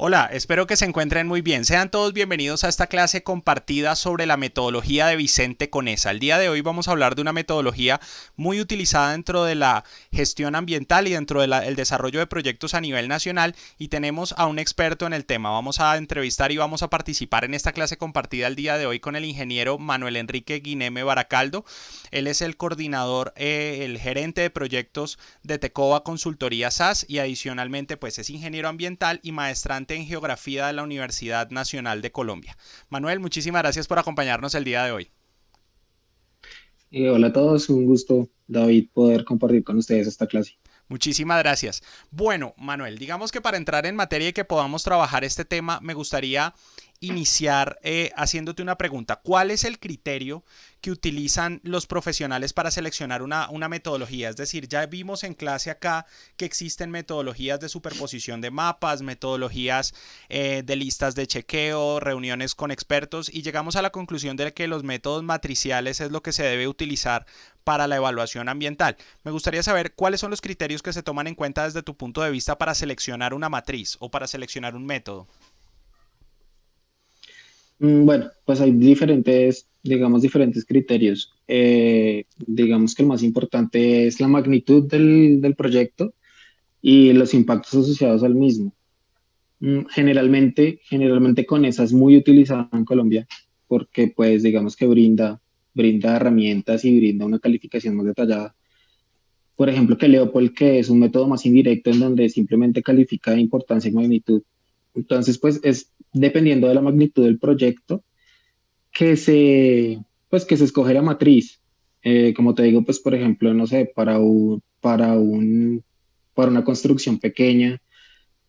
Hola, espero que se encuentren muy bien. Sean todos bienvenidos a esta clase compartida sobre la metodología de Vicente Conesa. El día de hoy vamos a hablar de una metodología muy utilizada dentro de la gestión ambiental y dentro del desarrollo de proyectos a nivel nacional, y tenemos a un experto en el tema. Vamos a entrevistar y vamos a participar en esta clase compartida el día de hoy con el ingeniero Manuel Enrique Guineme Baracaldo. Él es el coordinador, el gerente de proyectos de Tecoba Consultoría SAS, y adicionalmente pues es ingeniero ambiental y maestrante en geografía de la Universidad Nacional de Colombia. Manuel, muchísimas gracias por acompañarnos el día de hoy. Hola a todos, un gusto, David, poder compartir con ustedes esta clase. Muchísimas gracias. Bueno, Manuel, digamos que para entrar en materia y que podamos trabajar este tema, me gustaría iniciar haciéndote una pregunta. ¿Cuál es el criterio que utilizan los profesionales para seleccionar una metodología? Es decir, ya vimos en clase acá que existen metodologías de superposición de mapas, metodologías de listas de chequeo, reuniones con expertos, y llegamos a la conclusión de que los métodos matriciales es lo que se debe utilizar para la evaluación ambiental. Me gustaría saber cuáles son los criterios que se toman en cuenta desde tu punto de vista para seleccionar una matriz o para seleccionar un método. Bueno, pues hay diferentes criterios. Digamos que el más importante es la magnitud del proyecto y los impactos asociados al mismo. Generalmente con esa es muy utilizada en Colombia porque pues digamos que brinda herramientas y brinda una calificación más detallada. Por ejemplo, que Leopold, que es un método más indirecto en donde simplemente califica importancia y magnitud. Entonces, pues es dependiendo de la magnitud del proyecto que que se escoge la matriz. Como te digo, pues por ejemplo, no sé, para una construcción pequeña,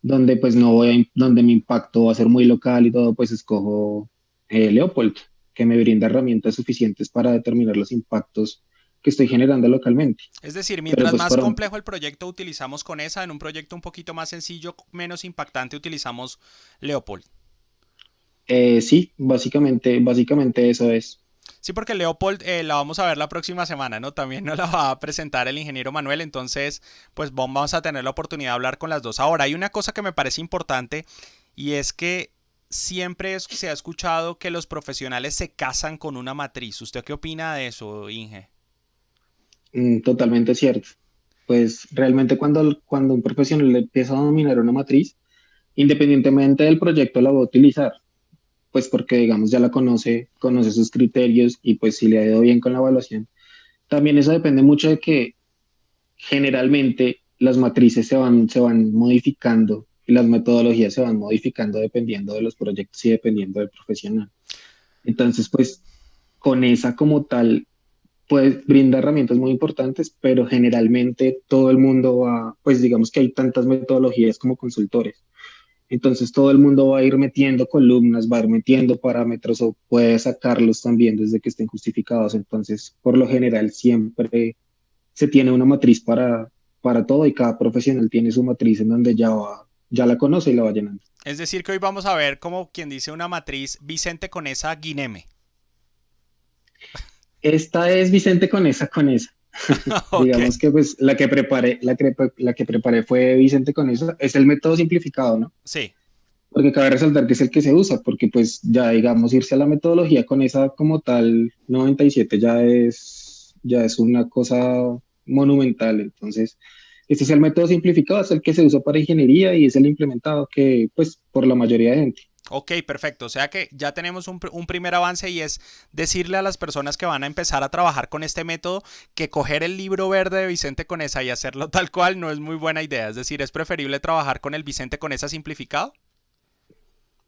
donde pues no donde mi impacto va a ser muy local y todo, pues escojo Leopold, que me brinda herramientas suficientes para determinar los impactos que estoy generando localmente. Es decir, Pero mientras pues más por, complejo el proyecto utilizamos con esa, en un proyecto un poquito más sencillo, menos impactante, utilizamos Leopold. sí, básicamente eso es. Sí, porque Leopold la vamos a ver la próxima semana, ¿no? También nos la va a presentar el ingeniero Manuel, entonces pues vamos a tener la oportunidad de hablar con las dos. Ahora, hay una cosa que me parece importante, y es que siempre se ha escuchado que los profesionales se casan con una matriz. ¿Usted qué opina de eso, Inge? Totalmente cierto. Pues realmente cuando un profesional le empieza a dominar una matriz, independientemente del proyecto la va a utilizar, pues porque digamos ya la conoce sus criterios y pues si le ha ido bien con la evaluación. También eso depende mucho de que generalmente las matrices se van modificando y las metodologías se van modificando dependiendo de los proyectos y dependiendo del profesional. Entonces, pues con esa como tal pues brinda herramientas muy importantes, pero generalmente todo el mundo va, pues digamos que hay tantas metodologías como consultores. Entonces todo el mundo va a ir metiendo columnas, va a ir metiendo parámetros o puede sacarlos también desde que estén justificados. Entonces, por lo general, siempre se tiene una matriz para todo y cada profesional tiene su matriz en donde ya la conoce y la va llenando. Es decir, que hoy vamos a ver, como quien dice, una matriz Vicente Conesa Guineme. Esta es Vicente con esa. Ok, Digamos que pues la que preparé fue Vicente con esa. Es el método simplificado, ¿no? sí. Porque cabe resaltar que es el que se usa, porque pues ya digamos irse a la metodología con esa como tal 97 ya es una cosa monumental. Entonces, este es el método simplificado, es el que se usa para ingeniería y es el implementado que pues por la mayoría de gente. Ok, perfecto. O sea que ya tenemos un primer avance, y es decirle a las personas que van a empezar a trabajar con este método que coger el libro verde de Vicente Conesa y hacerlo tal cual no es muy buena idea. Es decir, es preferible trabajar con el Vicente Conesa simplificado.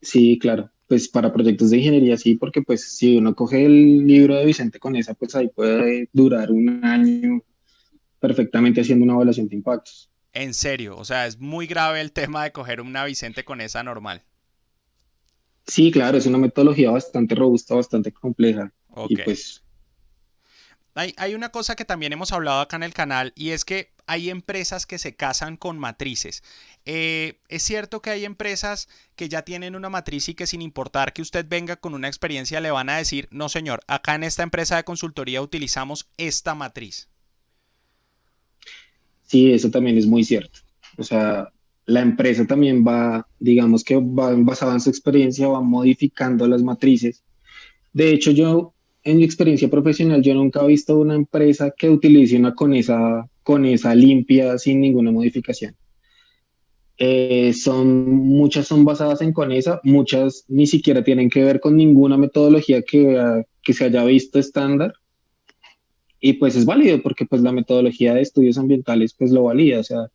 Sí, claro, pues para proyectos de ingeniería sí, porque pues si uno coge el libro de Vicente con esa, pues ahí puede durar un año perfectamente haciendo una evaluación de impactos. En serio, o sea, es muy grave el tema de coger una Vicente Conesa normal. Sí, claro, es una metodología bastante robusta, bastante compleja y Ok. pues Hay una cosa que también hemos hablado acá en el canal, y es que hay empresas que se casan con matrices. Es cierto que hay empresas que ya tienen una matriz y que sin importar que usted venga con una experiencia le van a decir, no señor, acá en esta empresa de consultoría utilizamos esta matriz. sí, eso también es muy cierto. O sea, la empresa también va, digamos que va basada en su experiencia, va modificando las matrices. De hecho, yo, en mi experiencia profesional, yo nunca he visto una empresa que utilice una conesa limpia sin ninguna modificación. Muchas son basadas en Conesa, muchas ni siquiera tienen que ver con ninguna metodología que se haya visto estándar y pues es válido porque pues la metodología de estudios ambientales pues lo valida, o sea,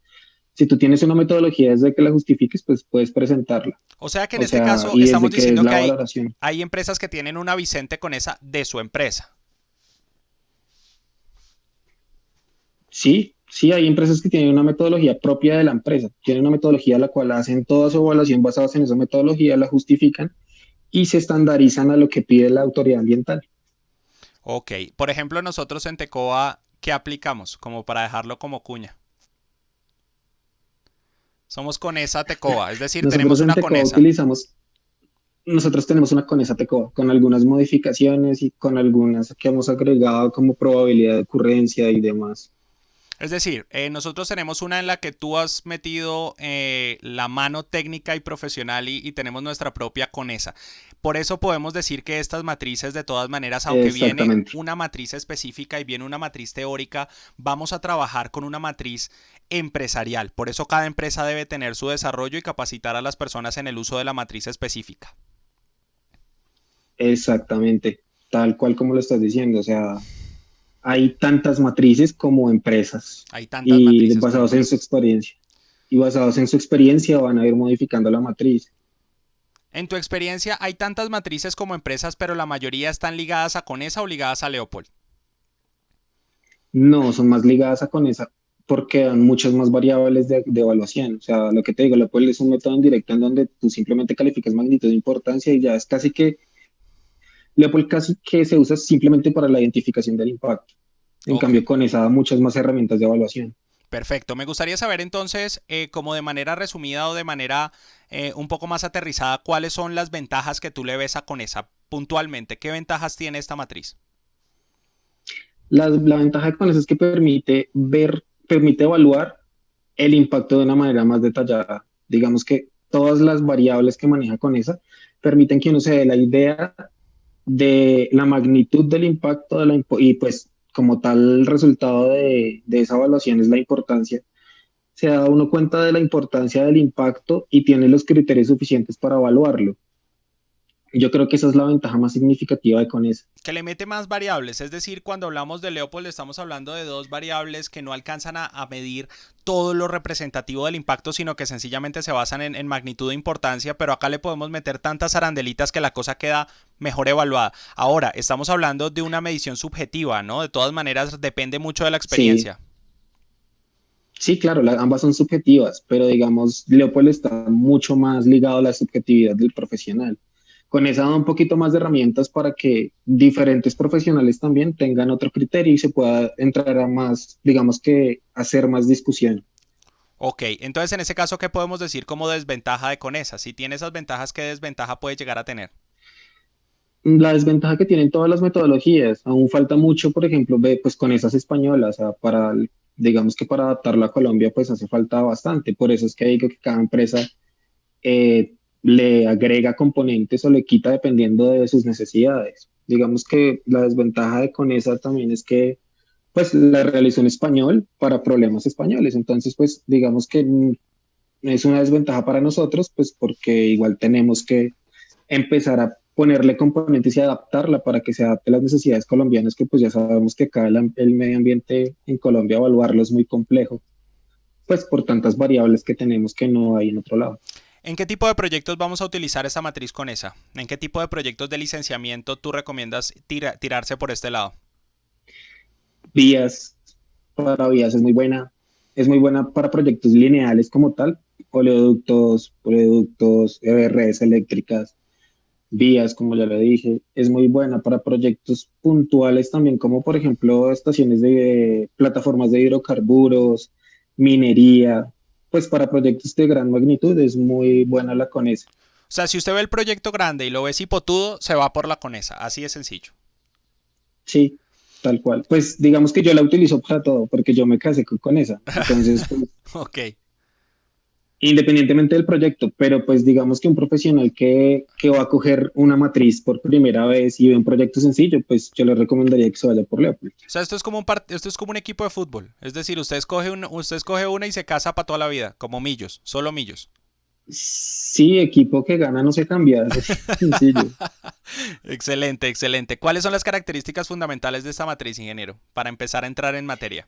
si tú tienes una metodología desde que la justifiques pues puedes presentarla, O sea que en o este sea, caso y estamos desde que es diciendo la que valoración. hay empresas que tienen una Vicente con esa de su empresa. Sí, sí, hay empresas que tienen una metodología propia de la empresa, tienen una metodología la cual hacen toda su evaluación basadas en esa metodología, la justifican y se estandarizan a lo que pide la autoridad ambiental. Ok, por ejemplo, nosotros en Tecoa, ¿qué aplicamos? Como para dejarlo como cuña. Somos Conesa Tecoa, es decir, Nosotros tenemos en una Tecoa Conesa. utilizamos, nosotros tenemos una Conesa Tecoa con algunas modificaciones y con algunas que hemos agregado como probabilidad de ocurrencia y demás. Es decir, nosotros tenemos una en la que tú has metido la mano técnica y profesional y tenemos nuestra propia Conesa. Por eso podemos decir que estas matrices, de todas maneras, aunque viene Exactamente, una matriz específica y viene una matriz teórica, vamos a trabajar con una matriz empresarial. Por eso cada empresa debe tener su desarrollo y capacitar a las personas en el uso de la matriz específica. exactamente, tal cual como lo estás diciendo. O sea, hay tantas matrices como empresas Hay tantas y matrices como basados en su empresas. experiencia. Y basados en su experiencia van a ir modificando la matriz. En tu experiencia, ¿hay tantas matrices como empresas, pero la mayoría están ligadas a Conesa o ligadas a Leopold? No, son más ligadas a con esa porque dan muchas más variables de evaluación. O sea, lo que te digo, la POL es un método indirecto en donde tú simplemente calificas magnitud de importancia y ya es casi que, Leopold casi que se usa simplemente para la identificación del impacto. En Ok. cambio, con esa da muchas más herramientas de evaluación. Perfecto. Me gustaría saber entonces, como de manera resumida o de manera un poco más aterrizada, cuáles son las ventajas que tú le ves a Conesa puntualmente. ¿Qué ventajas tiene esta matriz? La ventaja con eso es que permite evaluar el impacto de una manera más detallada. Digamos que todas las variables que maneja con esa permiten que uno se dé la idea de la magnitud del impacto y pues como tal el resultado de esa evaluación es la importancia. Se da uno cuenta de la importancia del impacto y tiene los criterios suficientes para evaluarlo. Yo creo que esa es la ventaja más significativa de Conesa. Que le mete más variables, es decir, cuando hablamos de Leopold estamos hablando de dos variables que no alcanzan a medir todo lo representativo del impacto, sino que sencillamente se basan en magnitud e importancia, pero acá le podemos meter tantas arandelitas que la cosa queda mejor evaluada. Ahora, estamos hablando de una medición subjetiva, ¿no? De todas maneras, depende mucho de la Sí, experiencia. sí, claro, ambas son subjetivas, pero digamos, Leopold está mucho más ligado a la subjetividad del profesional. Con esa da un poquito más de herramientas para que diferentes profesionales también tengan otro criterio y se pueda entrar a más, digamos que, hacer más discusión. Ok, entonces en ese caso, ¿qué podemos decir como desventaja de Conesa? Si tiene esas ventajas, ¿qué desventaja puede llegar a tener? La desventaja que tienen todas las metodologías, aún falta mucho, por ejemplo, pues con esas españolas, o sea, digamos que para adaptarla a Colombia, pues hace falta bastante. Por eso es que digo que cada empresa le agrega componentes o le quita dependiendo de sus necesidades. Digamos que la desventaja de Conesa también es que pues la realizó en español para problemas españoles. Entonces, pues digamos que es una desventaja para nosotros, pues porque igual tenemos que empezar a ponerle componentes y adaptarla para que se adapte a las necesidades colombianas, que pues ya sabemos que acá el medio ambiente en Colombia evaluarlo es muy complejo, pues por tantas variables que tenemos que no hay en otro lado. ¿En qué tipo de proyectos vamos a utilizar esta matriz Conesa? ¿En qué tipo de proyectos de licenciamiento tú recomiendas tirarse por este lado? Vías, para vías es muy buena para proyectos lineales como tal, oleoductos, redes eléctricas, vías, como ya le dije, es muy buena para proyectos puntuales también, como por ejemplo estaciones de plataformas de hidrocarburos, minería, pues para proyectos de gran magnitud es muy buena la CONESA. O sea, si usted ve el proyecto grande y lo ve cipotudo, se va por la Conesa, así de sencillo. Sí, tal cual. Pues digamos que yo la utilizo para todo, porque yo me casé con esa. Entonces, pues, Ok. independientemente del proyecto, pero pues digamos que un profesional que va a coger una matriz por primera vez y ve un proyecto sencillo, pues yo le recomendaría que se vaya por Leopold. O sea, esto es como un equipo de fútbol. Es decir, usted escoge una y se casa para toda la vida, como Millos, solo Millos. Sí, equipo que gana no se cambia, es así sencillo. Excelente, excelente. ¿Cuáles son las características fundamentales de esta matriz, ingeniero? Para empezar a entrar en materia.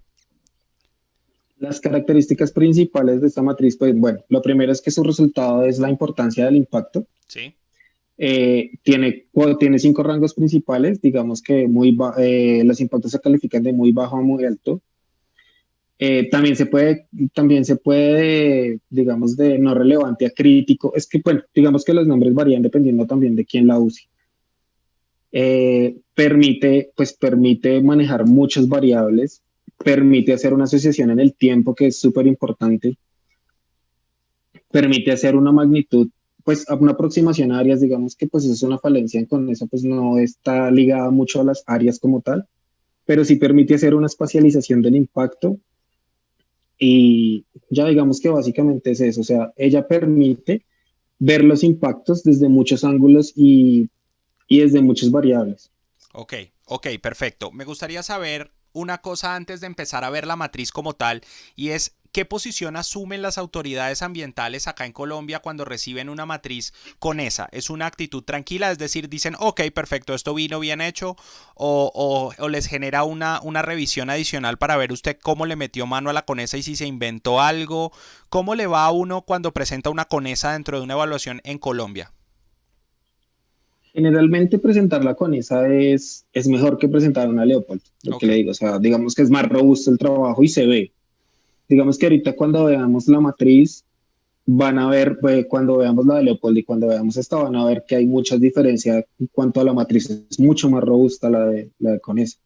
Las características principales de esta matriz, pues bueno, lo primero es que su resultado es la importancia del impacto. Sí, Tiene 5 rangos principales, digamos que los impactos se califican de muy bajo a muy alto. También se puede, digamos, de no relevante a crítico. Es que, bueno, digamos que los nombres varían dependiendo también de quién la use. Permite manejar muchas variables, permite hacer una asociación en el tiempo, que es súper importante, permite hacer una magnitud, pues una aproximación a áreas, digamos que pues es una falencia con eso, pues no está ligada mucho a las áreas como tal, pero sí permite hacer una espacialización del impacto y ya digamos que básicamente es eso, o sea, ella permite ver los impactos desde muchos ángulos y desde muchas variables. ok, ok, perfecto. Me gustaría saber una cosa antes de empezar a ver la matriz como tal, y es qué posición asumen las autoridades ambientales acá en Colombia cuando reciben una matriz con esa. ¿Es una actitud tranquila? Es decir, dicen, ok, perfecto, esto vino bien hecho, o les genera una revisión adicional para ver usted cómo le metió mano a la conesa y si se inventó algo. ¿Cómo le va a uno cuando presenta una conesa dentro de una evaluación en Colombia? Generalmente presentarla con esa es mejor que presentar una Leopold, lo que Ok, le digo, o sea, digamos que es más robusto el trabajo y se ve. Digamos que ahorita cuando veamos la matriz, van a ver, pues, cuando veamos la de Leopold y cuando veamos esta, van a ver que hay muchas diferencias en cuanto a la matriz, es mucho más robusta la de Conesa.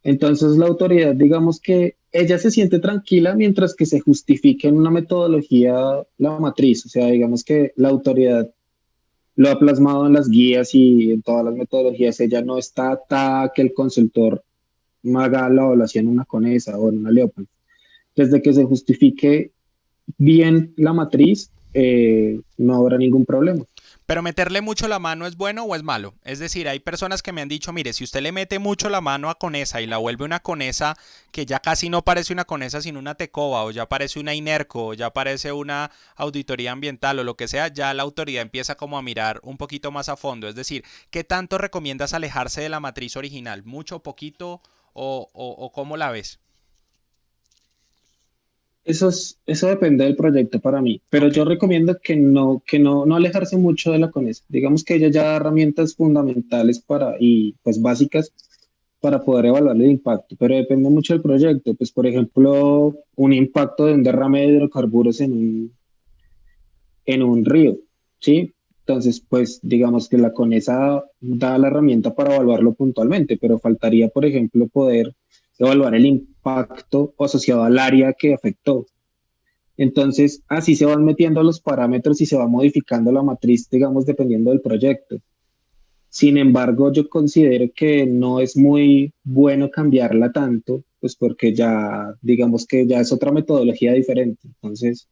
Entonces la autoridad, digamos que ella se siente tranquila mientras que se justifique en una metodología la matriz, o sea, digamos que la autoridad lo ha plasmado en las guías y en todas las metodologías, ella no está atada a que el consultor haga la evaluación en una Conesa o en una Leopold. Desde que se justifique bien la matriz, no habrá ningún problema. pero meterle mucho la mano es bueno o es malo. Es decir, hay personas que me han dicho, mire, si usted le mete mucho la mano a conesa y la vuelve una conesa que ya casi no parece una conesa sino una tecoba, o ya parece una inerco, o ya parece una auditoría ambiental o lo que sea, ya la autoridad empieza como a mirar un poquito más a fondo. Es decir, ¿qué tanto recomiendas alejarse de la matriz original? ¿Mucho, poquito o cómo la ves? Eso depende del proyecto para mí, pero Ok, yo recomiendo que no alejarse mucho de la CONESA. Digamos que ella ya da herramientas fundamentales y pues básicas para poder evaluar el impacto, pero depende mucho del proyecto. Pues por ejemplo, un impacto de un derrame de hidrocarburos en un río, ¿sí? Entonces, pues digamos que la CONESA da la herramienta para evaluarlo puntualmente, pero faltaría, por ejemplo, poder evaluar el impacto asociado al área que afectó. Entonces, así se van metiendo los parámetros y se va modificando la matriz, digamos, dependiendo del proyecto. Sin embargo, yo considero que no es muy bueno cambiarla tanto, pues porque ya, digamos que ya es otra metodología diferente. Entonces,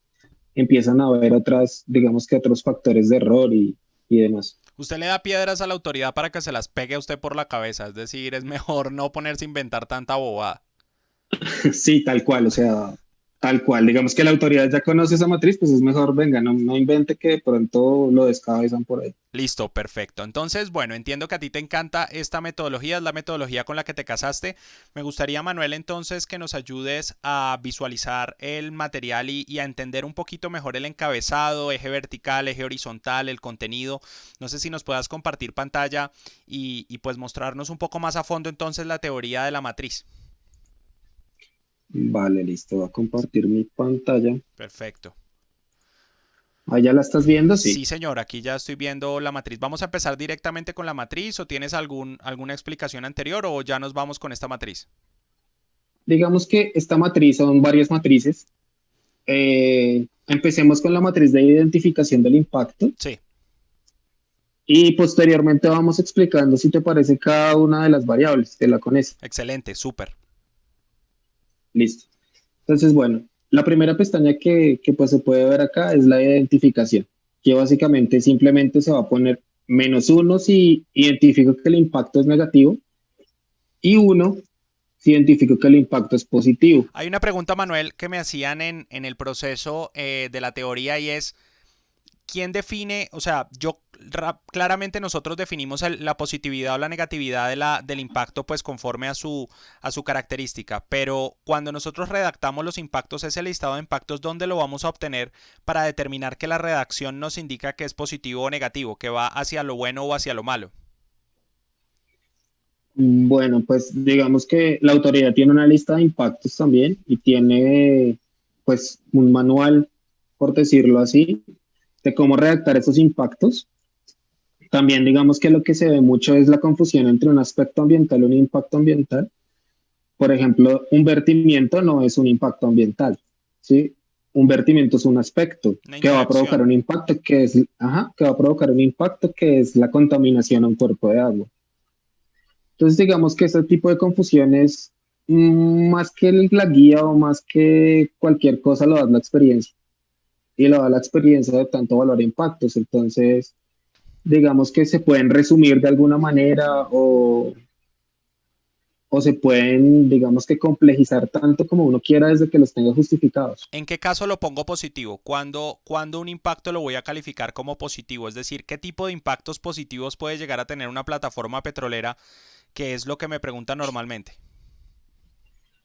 empiezan a haber digamos que otros factores de error y demás. usted le da piedras a la autoridad para que se las pegue a usted por la cabeza, es decir, es mejor no ponerse a inventar tanta bobada. Sí, tal cual, o sea, tal cual. Digamos que la autoridad ya conoce esa matriz, pues es mejor, venga, no invente que de pronto lo descabezan por ahí. Listo, perfecto. Entonces, bueno, entiendo que a ti te encanta esta metodología, es la metodología con la que te casaste. Me gustaría, Manuel, entonces que nos ayudes a visualizar el material y a entender un poquito mejor el encabezado, eje vertical, eje horizontal, el contenido. No sé si nos puedas compartir pantalla y pues mostrarnos un poco más a fondo entonces la teoría de la matriz. Vale, listo, voy a compartir mi pantalla. Perfecto. ¿Allá la estás viendo? Sí, Sí. señor, aquí ya estoy viendo la matriz. ¿Vamos a empezar directamente con la matriz o tienes alguna explicación anterior o ya nos vamos con esta matriz? Digamos que esta matriz son varias matrices. Empecemos con la matriz de identificación del impacto Sí, y posteriormente vamos explicando si te parece cada una de las variables de la CONES. excelente, súper. Listo. Entonces, bueno, La primera pestaña que pues se puede ver acá es la identificación, que básicamente simplemente se va a poner -1 si identifico que el impacto es negativo y 1 si identifico que el impacto es positivo. Hay una pregunta, Manuel, que me hacían en el proceso de la teoría y es, ¿quién define? O sea, claramente nosotros definimos la positividad o la negatividad del impacto pues conforme a su característica, pero cuando nosotros redactamos los impactos, ese listado de impactos, ¿dónde lo vamos a obtener para determinar que la redacción nos indica que es positivo o negativo, que va hacia lo bueno o hacia lo malo? Bueno, pues digamos que la autoridad tiene una lista de impactos también y tiene pues un manual, por decirlo así, de cómo redactar esos impactos. También digamos que lo que se ve mucho es la confusión entre un aspecto ambiental y un impacto ambiental. Por ejemplo, un vertimiento no es un impacto ambiental, ¿sí? Un vertimiento es un aspecto Una que va a provocar interacción. un impacto que es, que va a provocar un impacto que es la contaminación a un cuerpo de agua. Entonces, digamos que ese tipo de confusiones, más que la guía o más que cualquier cosa, lo da la experiencia. Y lo da la experiencia de tanto valor e impactos. Entonces, digamos que se pueden resumir de alguna manera o se pueden, digamos que complejizar tanto como uno quiera desde que los tenga justificados. ¿En qué caso lo pongo positivo? ¿Cuándo un impacto lo voy a calificar como positivo? Es decir, ¿qué tipo de impactos positivos puede llegar a tener una plataforma petrolera? Que es lo que me preguntan normalmente.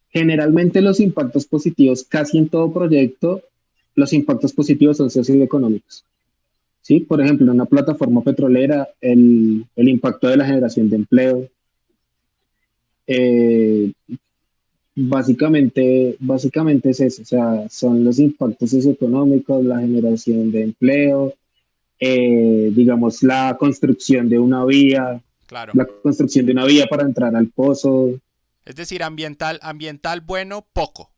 Generalmente los impactos positivos, casi en todo proyecto, los impactos positivos son socioeconómicos. ¿Sí? Por ejemplo, en una plataforma petrolera, el impacto de la generación de empleo, eh, básicamente es eso, o sea, son los impactos socioeconómicos, la generación de empleo, digamos, Claro. la construcción de una vía para entrar al pozo. Es decir, ambiental bueno, poco.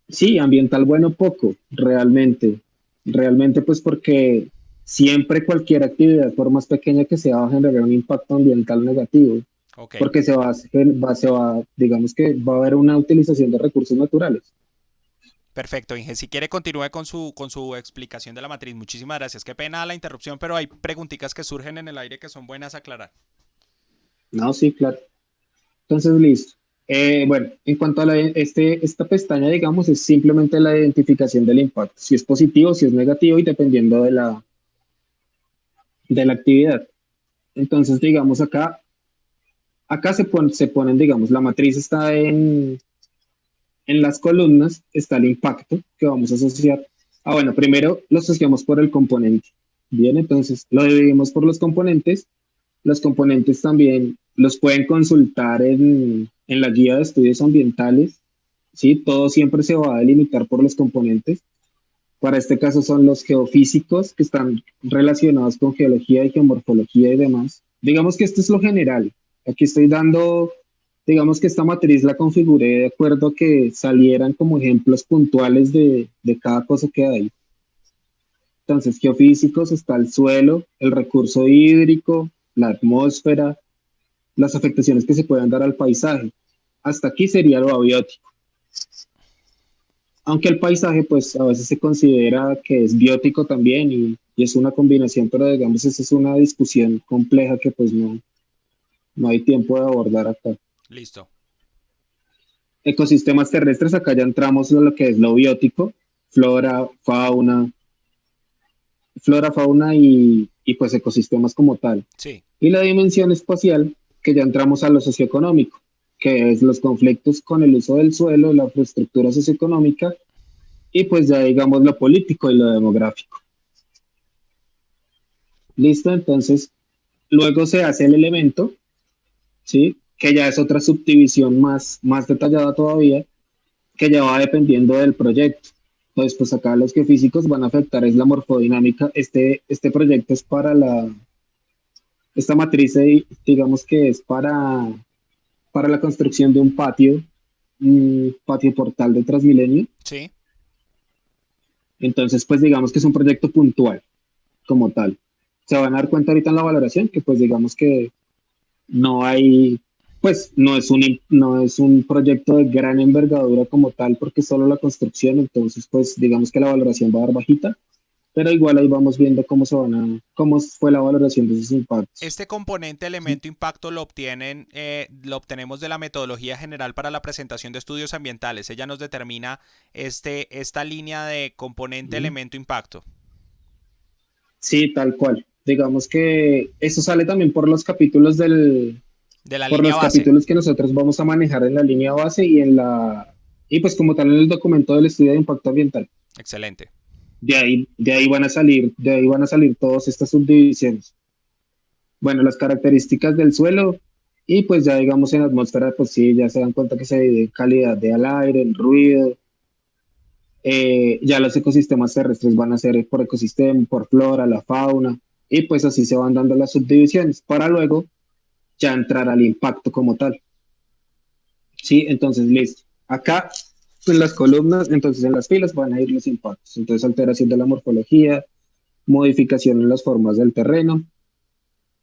Sí, ambiental bueno poco, realmente pues porque siempre cualquier actividad, por más pequeña que sea, va a generar un impacto ambiental negativo, Ok. porque digamos que va a haber una utilización de recursos naturales. Perfecto, Inge. Si quiere, continúe con su explicación de la matriz. Muchísimas gracias. Qué pena la interrupción, pero hay preguntitas que surgen en el aire que son buenas a aclarar. No, sí, claro. Entonces, listo. Bueno, en cuanto a esta pestaña, digamos, es simplemente la identificación del impacto, si es positivo, si es negativo y dependiendo de la actividad. Entonces, digamos, acá se ponen, digamos, la matriz está en las columnas, está el impacto que vamos a asociar. Bueno, primero lo asociamos por el componente. Bien, entonces lo dividimos por los componentes. Los componentes también los pueden consultar en la guía de estudios ambientales. ¿Sí? Todo siempre se va a delimitar por los componentes. Para este caso son los geofísicos que están relacionados con geología y geomorfología y demás. Digamos que esto es lo general. Aquí estoy dando, digamos que esta matriz la configuré de acuerdo a que salieran como ejemplos puntuales de cada cosa que hay. Entonces, geofísicos está el suelo, el recurso hídrico, la atmósfera, las afectaciones que se pueden dar al paisaje. Hasta aquí sería lo abiótico. Aunque el paisaje pues a veces se considera que es biótico también y es una combinación, pero digamos esa es una discusión compleja que pues no hay tiempo de abordar acá. Listo. Ecosistemas terrestres, acá ya entramos en lo que es lo biótico, flora, fauna, y pues ecosistemas como tal. Sí. Y la dimensión espacial, que ya entramos a lo socioeconómico, que es los conflictos con el uso del suelo, la infraestructura socioeconómica y pues ya digamos lo político y lo demográfico. Listo, entonces luego se hace el elemento, ¿sí? Que ya es otra subdivisión más detallada todavía, que ya va dependiendo del proyecto. Entonces, pues acá los geofísicos van a afectar es la morfodinámica. Este proyecto es esta matriz, digamos que es para la construcción de un patio portal de Transmilenio. Sí. Entonces, pues digamos que es un proyecto puntual como tal. Se van a dar cuenta ahorita en la valoración que pues digamos que no hay, pues no es un proyecto de gran envergadura como tal, porque es solo la construcción, entonces pues digamos que la valoración va a dar bajita, pero igual ahí vamos viendo cómo fue la valoración de esos impactos. Este componente ¿Sí? elemento impacto lo obtenemos de la metodología general para la presentación de estudios ambientales. Ella nos determina esta línea de componente Ujú. elemento impacto. Sí, tal cual. Digamos que eso sale también De la por línea los base. capítulos que nosotros vamos a manejar en la línea base y pues como tal en el documento del estudio de impacto ambiental. Excelente. De ahí van a salir todas estas subdivisiones. Bueno, las características del suelo y pues ya digamos en atmósfera, pues sí, ya se dan cuenta que se divide en calidad del aire, en ruido. Ya los ecosistemas terrestres van a ser por ecosistema, por flora, la fauna, y pues así se van dando las subdivisiones para luego ya entrar al impacto como tal. Sí, entonces listo. Acá en las columnas, entonces en las filas van a ir los impactos. Entonces alteración de la morfología, modificación en las formas del terreno.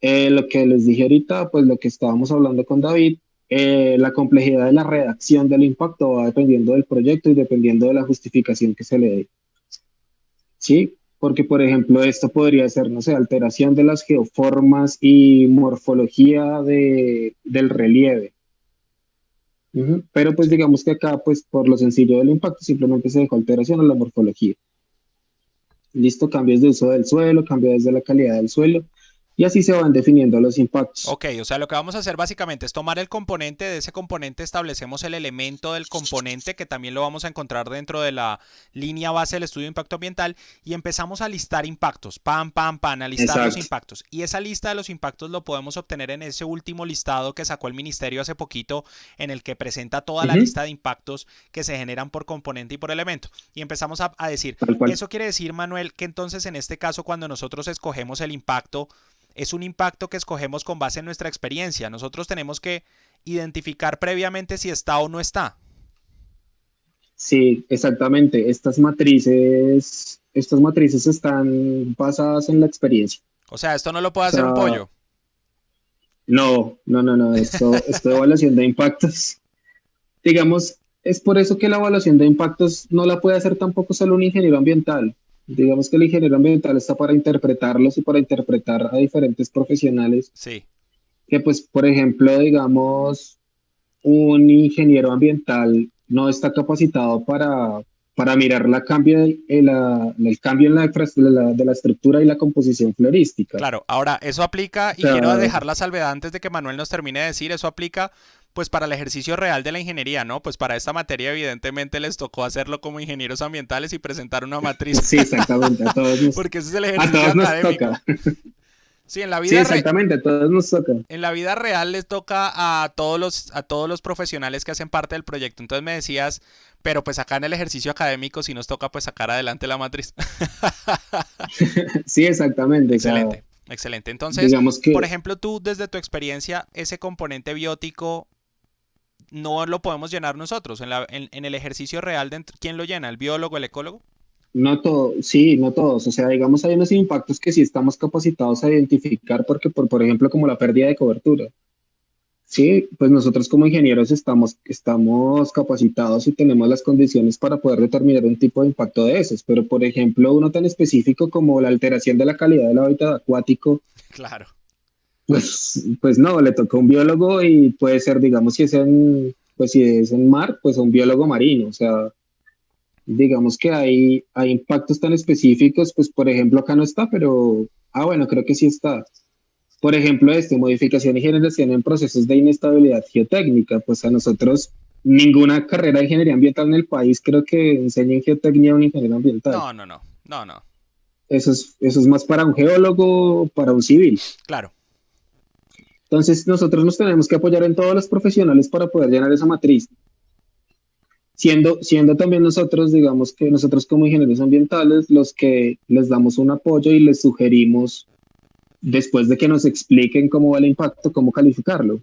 Lo que les dije ahorita, pues lo que estábamos hablando con David, la complejidad de la redacción del impacto va dependiendo del proyecto y dependiendo de la justificación que se le dé. ¿Sí? Porque, por ejemplo, esto podría ser, no sé, alteración de las geoformas y morfología del relieve. Ujú. Pero pues Sí. digamos que acá, pues por lo sencillo del impacto, simplemente se dejó alteración a la morfología. Listo, cambios de uso del suelo, cambios de la calidad del suelo, y así se van definiendo los impactos. Ok, o sea, lo que vamos a hacer básicamente es tomar el componente, de ese componente establecemos el elemento del componente, que también lo vamos a encontrar dentro de la línea base del estudio de impacto ambiental, y empezamos a listar impactos, pam, pam, pam, a listar los Exacto, impactos. Y esa lista de los impactos lo podemos obtener en ese último listado que sacó el ministerio hace poquito, en el que presenta toda la ujú, lista de impactos que se generan por componente y por elemento. Y empezamos a decir, tal cual. eso quiere decir, Manuel, que entonces en este caso, cuando nosotros escogemos el impacto, es un impacto que escogemos con base en nuestra experiencia. Nosotros tenemos que identificar previamente si está o no está. Sí, exactamente. Estas matrices están basadas en la experiencia. O sea, esto no lo O puede hacer un sea, pollo. no, no, no, no. Esto de evaluación de impactos, digamos, es por eso que la evaluación de impactos no la puede hacer tampoco solo un ingeniero ambiental. Digamos que el ingeniero ambiental está para interpretarlos y para interpretar a diferentes profesionales Sí, que, pues, por ejemplo, digamos, un ingeniero ambiental no está capacitado para mirar el cambio en de la estructura y la composición florística. O claro. Ahora, eso aplica, y quiero sea, dejar la salvedad antes de que Manuel nos termine de decir, eso aplica pues para el ejercicio real de la ingeniería, ¿no? Pues para esta materia evidentemente les tocó hacerlo como ingenieros ambientales y presentar una matriz, sí, exactamente, porque ese es el a ejercicio todos nos académico. toca. Sí, Sí, exactamente, a todos nos toca. en la vida real les toca a todos los profesionales que hacen parte del proyecto. Entonces me decías, pero pues acá en el ejercicio académico sí nos toca pues sacar adelante la matriz. Sí, exactamente. O sea, Excelente, excelente. Entonces, digamos por que ejemplo, tú desde tu experiencia, ese componente biótico no lo podemos llenar nosotros. En el ejercicio real, ¿quién lo llena? ¿El biólogo, el ecólogo? no todo, sí, no todos. O sea, digamos, hay unos impactos que sí estamos capacitados a identificar porque, por ejemplo, como la pérdida de cobertura. Sí, pues nosotros como ingenieros estamos capacitados y tenemos las condiciones para poder determinar un tipo de impacto de esos, pero por ejemplo, uno tan específico como la alteración de la calidad del hábitat acuático, Claro. pues no, le toca a un biólogo y puede ser, digamos, si es en mar, pues a un biólogo marino, o sea, digamos que hay impactos tan específicos, pues por ejemplo acá no está, pero, bueno, creo que sí está. Por ejemplo, modificación y generación en procesos de inestabilidad geotécnica. Pues a nosotros, ninguna carrera de ingeniería ambiental en el país creo que enseñe en geotecnia a un ingeniero ambiental. No, no, no, no, no. Eso es más para un geólogo, para un civil. Claro. Entonces, nosotros nos tenemos que apoyar en todos los profesionales para poder llenar esa matriz. Siendo también nosotros, digamos que nosotros como ingenieros ambientales, los que les damos un apoyo y les sugerimos, después de que nos expliquen cómo va el impacto, cómo calificarlo.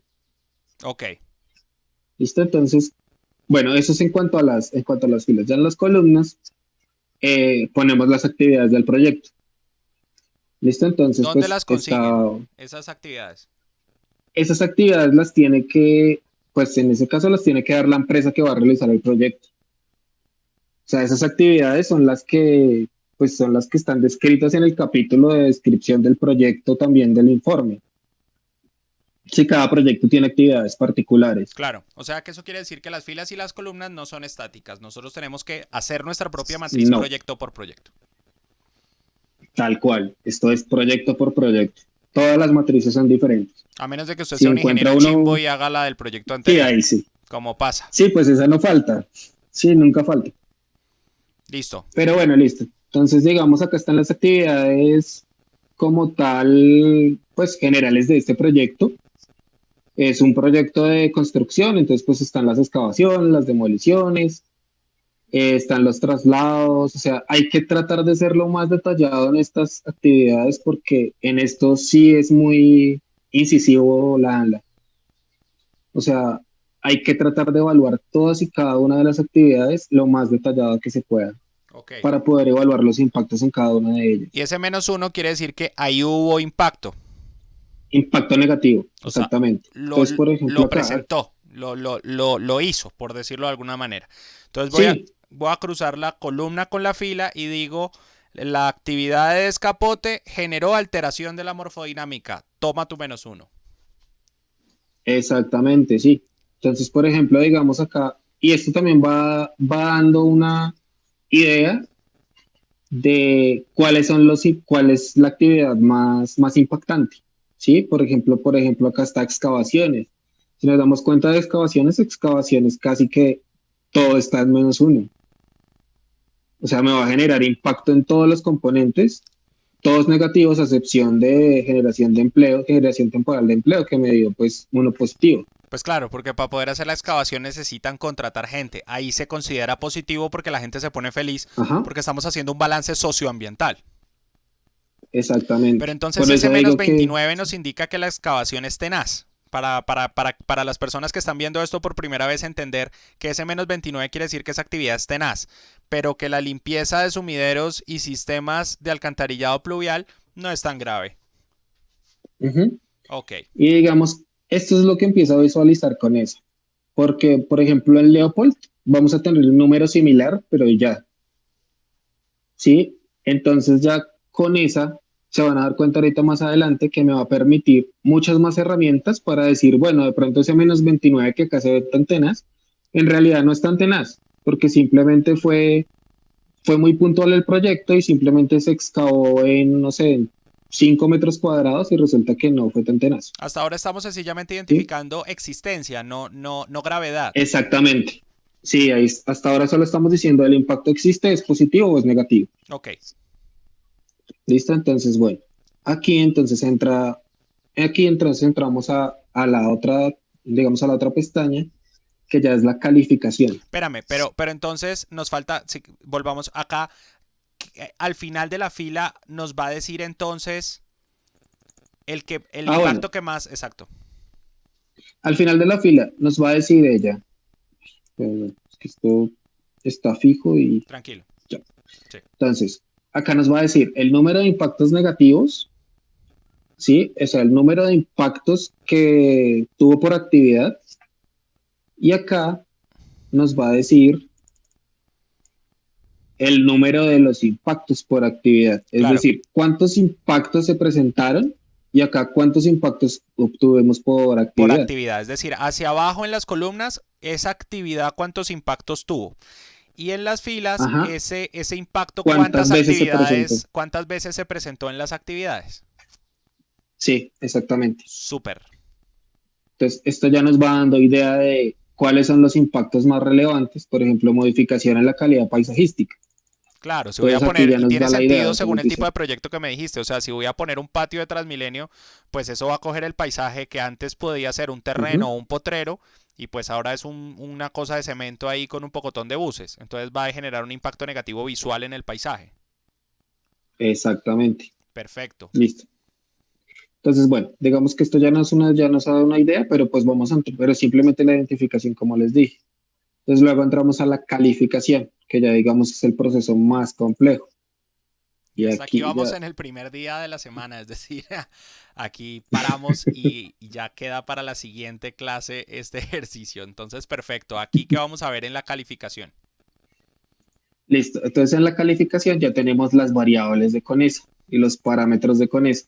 Ok. ¿Listo? Entonces, bueno, eso es en cuanto a las filas. Ya en las columnas ponemos las actividades del proyecto. ¿Listo? Entonces, ¿Dónde pues las está consiguen esas actividades? esas actividades las tiene que, pues en ese caso las tiene que dar la empresa que va a realizar el proyecto. O sea, esas actividades son las que, pues son las que están descritas en el capítulo de descripción del proyecto también del informe. Sí, cada proyecto tiene actividades particulares. Claro, o sea que eso quiere decir que las filas y las columnas no son estáticas. Nosotros tenemos que hacer nuestra propia matriz No, proyecto por proyecto. tal cual. Esto es proyecto por proyecto. Todas las matrices son diferentes. A menos de que usted Si sea un encuentra ingeniero chimbo uno, y haga la del proyecto sí, anterior, ahí sí. como pasa. Sí, pues esa no falta. Sí, nunca falta. Listo. Pero bueno, listo. Entonces, digamos, acá están las actividades como tal, pues generales de este proyecto. Es un proyecto de construcción, entonces pues están las excavaciones, las demoliciones, están los traslados, o sea, hay que tratar de ser lo más detallado en estas actividades porque en esto sí es muy incisivo la ANLA. O sea, hay que tratar de evaluar todas y cada una de las actividades lo más detallado que se pueda Ok. para poder evaluar los impactos en cada una de ellas. Y ese -1 quiere decir que ahí hubo impacto. Impacto negativo, O sea, exactamente. lo, Entonces, por ejemplo, lo acá, presentó, lo hizo, por decirlo de alguna manera. Entonces sí, voy a cruzar la columna con la fila y digo, la actividad de descapote generó alteración de la morfodinámica. Toma tu -1. exactamente, sí. Entonces, por ejemplo, digamos acá, y esto también va dando una idea de cuáles son cuál es la actividad más impactante, ¿sí? Por ejemplo, acá está excavaciones. Si nos damos cuenta de excavaciones casi que todo está en -1. O sea, me va a generar impacto en todos los componentes, todos negativos, a excepción de generación de empleo, generación temporal de empleo, que me dio pues uno positivo. Pues claro, porque para poder hacer la excavación necesitan contratar gente. Ahí se considera positivo porque la gente se pone feliz Ajá, porque estamos haciendo un balance socioambiental. Pero exactamente. entonces Por ese eso digo que, -29 nos indica que la excavación es tenaz. Para las personas que están viendo esto por primera vez entender que ese -29 quiere decir que esa actividad es tenaz, pero que la limpieza de sumideros y sistemas de alcantarillado pluvial no es tan grave. ujú. Ok, Y digamos, esto es lo que empiezo a visualizar con eso. Porque, por ejemplo, en Leopold vamos a tener un número similar, pero ya, ¿sí? Entonces ya con esa se van a dar cuenta ahorita más adelante que me va a permitir muchas más herramientas para decir, bueno, de pronto ese -29 que acá se ve tan tenaz, en realidad no es tan tenaz, porque simplemente fue muy puntual el proyecto y simplemente se excavó en, no sé, en 5 metros cuadrados y resulta que no fue tan tenaz. hasta ahora estamos sencillamente ¿Sí? identificando existencia, no gravedad. Exactamente. Sí, ahí, hasta ahora solo estamos diciendo el impacto existe, es positivo o es negativo. Ok, ¿Listo? Entonces, bueno, aquí entonces entramos a la otra, digamos, a la otra pestaña, que ya es la calificación. espérame, pero entonces nos falta, si volvamos acá, al final de la fila nos va a decir entonces el Ah, bueno, impacto que más, exacto, al final de la fila nos va a decir ella, es que esto está fijo y tranquilo. ya. Sí. Entonces, acá nos va a decir el número de impactos negativos, ¿sí? O sea, el número de impactos que tuvo por actividad. Y acá nos va a decir el número de los impactos por actividad. Es Claro, decir, cuántos impactos se presentaron y acá cuántos impactos obtuvimos por por actividad. actividad, es decir, hacia abajo en las columnas, esa actividad cuántos impactos tuvo. Y en las filas, Ajá. ese impacto, ¿Cuántas veces se presentó? cuántas veces se presentó en las actividades. Sí, exactamente. Súper. Entonces, esto ya nos va dando idea de cuáles son los impactos más relevantes, por ejemplo, modificación en la calidad paisajística. Claro, si voy a Entonces aquí poner, ya y nos tiene da la idea, sentido o sea, según nos el tipo dice, de proyecto que me dijiste, o sea, si voy a poner un patio de Transmilenio, pues eso va a coger el paisaje que antes podía ser un terreno ujú, o un potrero, y pues ahora es una cosa de cemento ahí con un pocotón de buses, entonces va a generar un impacto negativo visual en el paisaje. exactamente, Perfecto. listo. Entonces, bueno, digamos que esto ya nos ha dado una idea, pero pues pero simplemente la identificación, como les dije. Entonces luego entramos a la calificación, que ya digamos es el proceso más complejo. Y Hasta aquí aquí vamos ya, en el primer día de la semana, es decir, aquí paramos y ya queda para la siguiente clase este ejercicio. Entonces, perfecto. Aquí que vamos a ver en la calificación. listo. Entonces en la calificación ya tenemos las variables de Conesa y los parámetros de Conesa.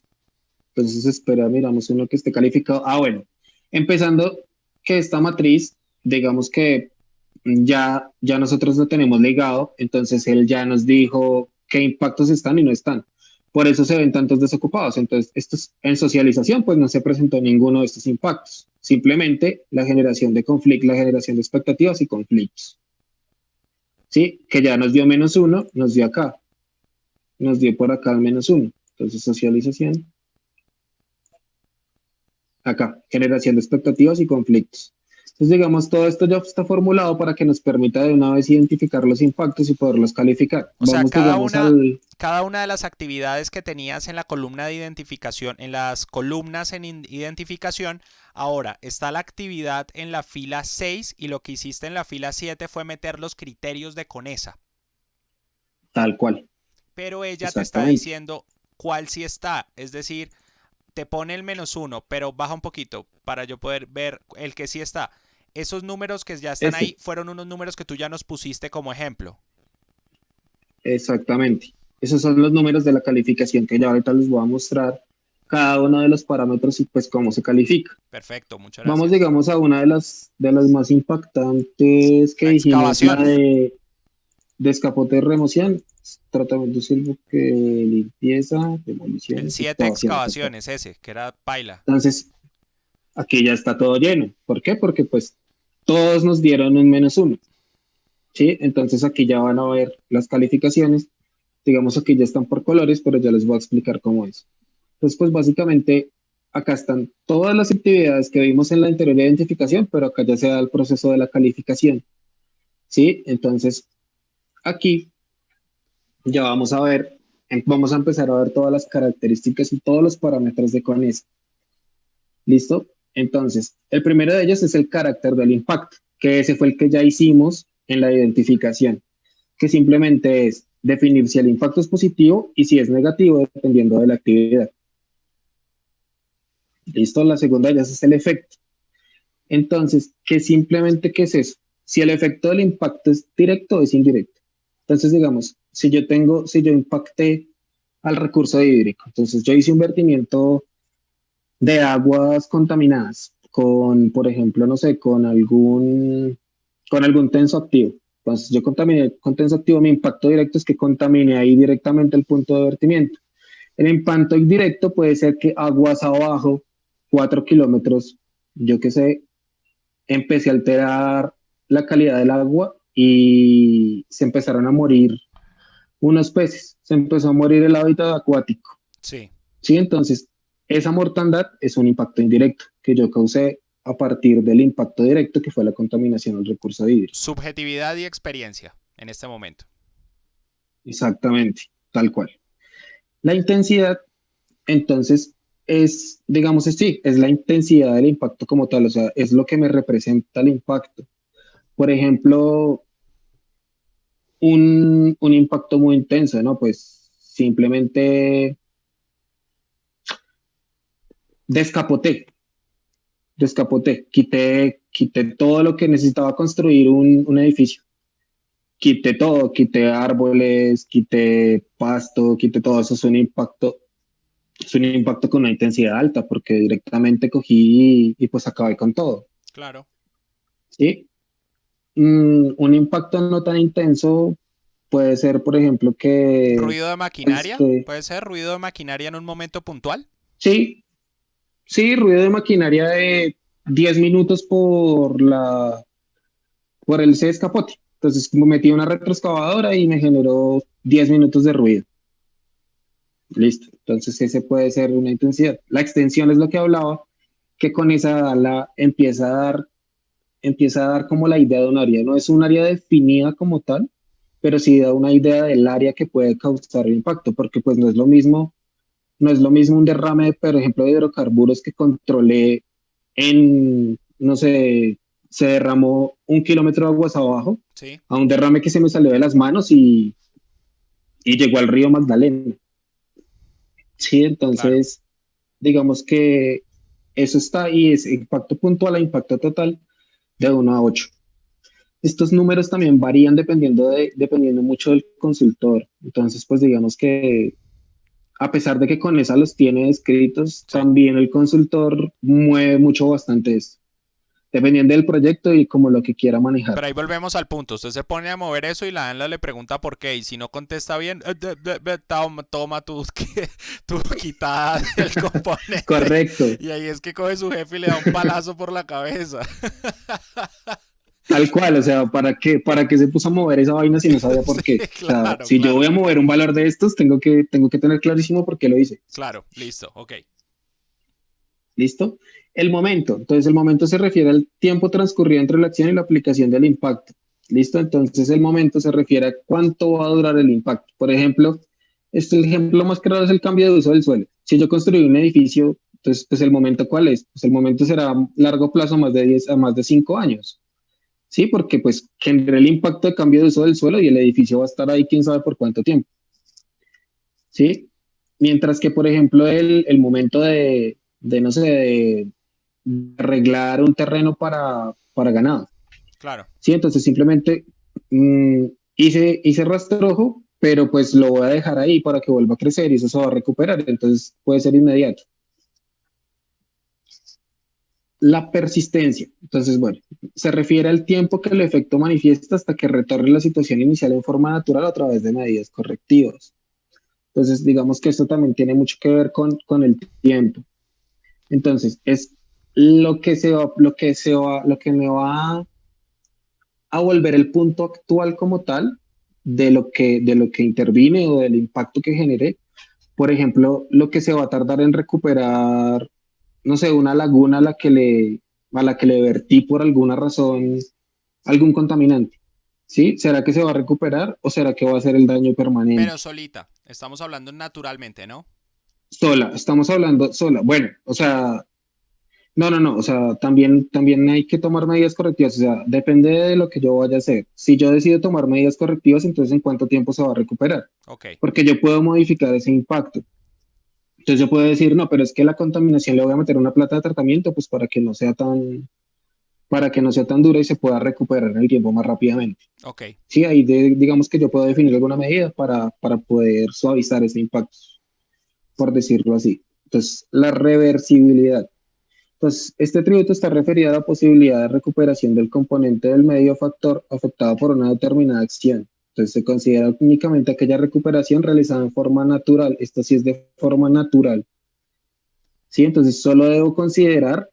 Entonces, espera, miramos uno que esté calificado. Ah, bueno, empezando que esta matriz, digamos que ya nosotros lo tenemos ligado, entonces él ya nos dijo qué impactos están y no están. Por eso se ven tantos desocupados. Entonces, en socialización, pues no se presentó ninguno de estos impactos. Simplemente la generación de conflictos, la generación de expectativas y conflictos. ¿Sí? Que ya nos dio -1, nos dio acá. Nos dio por acá el -1. Entonces, socialización. Acá, generación de expectativas y conflictos. Entonces, digamos, todo esto ya está formulado para que nos permita de una vez identificar los impactos y poderlos calificar. O sea, Vamos, digamos, al... cada una de las actividades que tenías en la columna de identificación, en las columnas en identificación, ahora está la actividad en la fila 6 y lo que hiciste en la fila 7 fue meter los criterios de Conesa. Tal cual, Pero ella te está exactamente. diciendo cuál sí está, es decir, te pone el -1, pero baja un poquito para yo poder ver el que sí está. Esos números que ya están ahí Este, fueron unos números que tú ya nos pusiste como ejemplo. exactamente. Esos son los números de la calificación que ya ahorita les voy a mostrar cada uno de los parámetros y pues cómo se califica. Perfecto, muchas Vamos, gracias. digamos, a una de las más impactantes que La dijimos, la excavación. de descapote y remoción, tratamiento silvo que limpieza, El demoliciones, 7 excavaciones. Exacto. excavaciones, ese, que era paila. Entonces, aquí ya está todo lleno. ¿Por qué? Porque pues todos nos dieron un -1, ¿sí? Entonces aquí ya van a ver las calificaciones. Digamos aquí ya están por colores, pero ya les voy a explicar cómo es. Entonces, pues básicamente acá están todas las actividades que vimos en la anterior identificación, pero acá ya se da el proceso de la calificación, ¿sí? Entonces, aquí ya vamos a ver, vamos a empezar a ver todas las características y todos los parámetros de CONES. ¿Listo? Entonces, el primero de ellos es el carácter del impacto, que ese fue el que ya hicimos en la identificación, que simplemente es definir si el impacto es positivo y si es negativo, dependiendo de la actividad. ¿Listo? La segunda ya es el efecto. Entonces, ¿qué es eso? Si el efecto del impacto es directo o es indirecto. Entonces, digamos, si yo impacté al recurso hídrico, entonces yo hice un vertimiento de aguas contaminadas con, por ejemplo, no sé, con algún tensoactivo. Entonces, yo contaminé con tensoactivo, mi impacto directo es que contaminé ahí directamente el punto de vertimiento. El impacto indirecto puede ser que aguas abajo, 4 kilómetros, yo qué sé, empecé a alterar la calidad del agua y se empezaron a morir unos peces, se empezó a morir el hábitat acuático. Sí. Sí, entonces esa mortandad es un impacto indirecto que yo causé a partir del impacto directo que fue la contaminación del recurso hídrico. Subjetividad y experiencia en este momento. Exactamente, tal cual. La intensidad, entonces, digamos, sí, es la intensidad del impacto como tal, o sea, es lo que me representa el impacto. Por ejemplo, un impacto muy intenso, ¿no? Pues simplemente descapoté, quité todo lo que necesitaba construir un edificio. Quité todo, quité árboles, quité pasto, quité todo eso, es un impacto con una intensidad alta porque directamente cogí y pues acabé con todo, Claro. ¿sí? Un impacto no tan intenso puede ser, por ejemplo, que, Ruido de pues, maquinaria. que Puede ser ruido de maquinaria en un momento puntual. sí, sí, ruido de maquinaria de 10 minutos por el escapote. Entonces, como metí una retroexcavadora y me generó 10 minutos de ruido. Listo. Entonces, ese puede ser una intensidad. La extensión es lo que hablaba, que con esa empieza a dar como la idea de un área. No es un área definida como tal, pero sí da una idea del área que puede causar el impacto, porque pues no es lo mismo un derrame, por ejemplo, de hidrocarburos que controlé no sé, se derramó 1 kilómetro de aguas abajo, Sí. a un derrame que se me salió de las manos y y llegó al río Magdalena. Sí, Claro. entonces, digamos que eso está y es impacto puntual a impacto total de 1 a 8. Estos números también varían dependiendo mucho del consultor. Entonces, pues digamos que a pesar de que con esa los tiene escritos, Sí. también el consultor mueve mucho bastante esto, dependiendo del proyecto y como lo que quiera manejar. Pero ahí volvemos al punto. Usted se pone a mover eso y la ANLA le pregunta por qué. Y si no contesta bien, toma, toma tu, tu quitada del componente. Correcto, Y ahí es que coge su jefe y le da un palazo por la cabeza. tal cual, o sea, ¿para qué se puso a mover esa vaina si no sabía por Sí, qué? O sea, claro, si yo claro. voy a mover un valor de estos, tengo que tener clarísimo por qué lo hice. Claro, listo, ok. ¿Listo? El momento. Entonces, el momento se refiere al tiempo transcurrido entre la acción y la aplicación del impacto. ¿Listo? Entonces, el momento se refiere a cuánto va a durar el impacto. Por ejemplo, el ejemplo más claro es el cambio de uso del suelo. Si yo construí un edificio, entonces, pues el momento, ¿cuál es? Pues el momento será a largo plazo, más de 10 a más de 5 años. ¿Sí? Porque pues generé el impacto de cambio de uso del suelo y el edificio va a estar ahí quién sabe por cuánto tiempo. ¿Sí? Mientras que, por ejemplo, el momento de no sé, de arreglar un terreno para ganado. Claro. Sí, entonces simplemente mm, hice rastrojo, pero pues lo voy a dejar ahí para que vuelva a crecer y eso se va a recuperar. Entonces puede ser inmediato. La persistencia. Entonces, bueno, se refiere al tiempo que el efecto manifiesta hasta que retorne la situación inicial en forma natural a través de medidas correctivas. Entonces, digamos que esto también tiene mucho que ver con el tiempo. Entonces, es lo que me va a volver el punto actual como tal de lo que intervine o del impacto que generé. Por ejemplo, lo que se va a tardar en recuperar, no sé, una laguna a la que le vertí por alguna razón algún contaminante. ¿Sí? ¿Será que se va a recuperar o será que va a ser el daño Pero permanente? solita. Estamos hablando naturalmente, ¿no? Sola, estamos hablando sola. Bueno, o sea, no, no, no, o sea, también hay que tomar medidas correctivas, o sea, depende de lo que yo vaya a hacer. Si yo decido tomar medidas correctivas, entonces ¿en cuánto tiempo se va a recuperar? Ok. Porque yo puedo modificar ese impacto. Entonces yo puedo decir, no, pero es que la contaminación le voy a meter una plata de tratamiento, pues para que no sea tan dura y se pueda recuperar en el tiempo más rápidamente. Ok. Sí, ahí digamos que yo puedo definir alguna medida para poder suavizar ese impacto, por decirlo así. Entonces, la reversibilidad. Pues este tributo está referido a la posibilidad de recuperación del componente del medio factor afectado por una determinada acción. Entonces se considera únicamente aquella recuperación realizada en forma natural. Esto sí es de forma natural. ¿Sí? Entonces solo debo considerar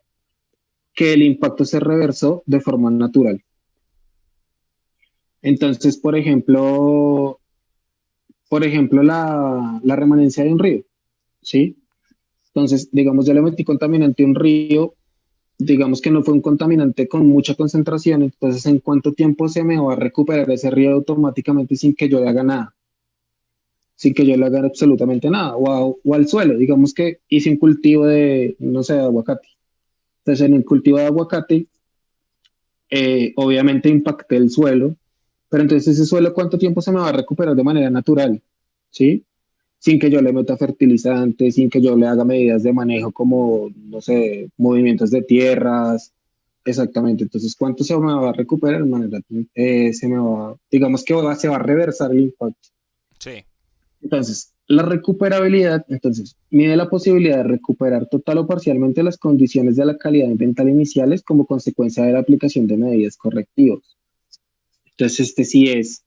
que el impacto se reversó de forma natural. Entonces, por ejemplo, la remanencia de un río. ¿Sí? Entonces, digamos, yo le metí contaminante a un río, digamos que no fue un contaminante con mucha concentración, entonces ¿en cuánto tiempo se me va a recuperar ese río automáticamente sin que yo le haga nada? Sin que yo le haga absolutamente nada, o al suelo, digamos que hice un cultivo de, no sé, de aguacate. Entonces en el cultivo de aguacate, obviamente impacté el suelo, pero entonces ese suelo ¿cuánto tiempo se me va a recuperar de manera natural? ¿Sí? Sin que yo le meta fertilizantes, sin que yo le haga medidas de manejo como, no sé, movimientos de tierras. Exactamente. Entonces, ¿cuánto se me va a recuperar? De manera, digamos que se va a reversar el impacto. Sí. Entonces, la recuperabilidad, entonces, mide la posibilidad de recuperar total o parcialmente las condiciones de la calidad ambiental iniciales como consecuencia de la aplicación de medidas correctivas. Entonces, este sí es,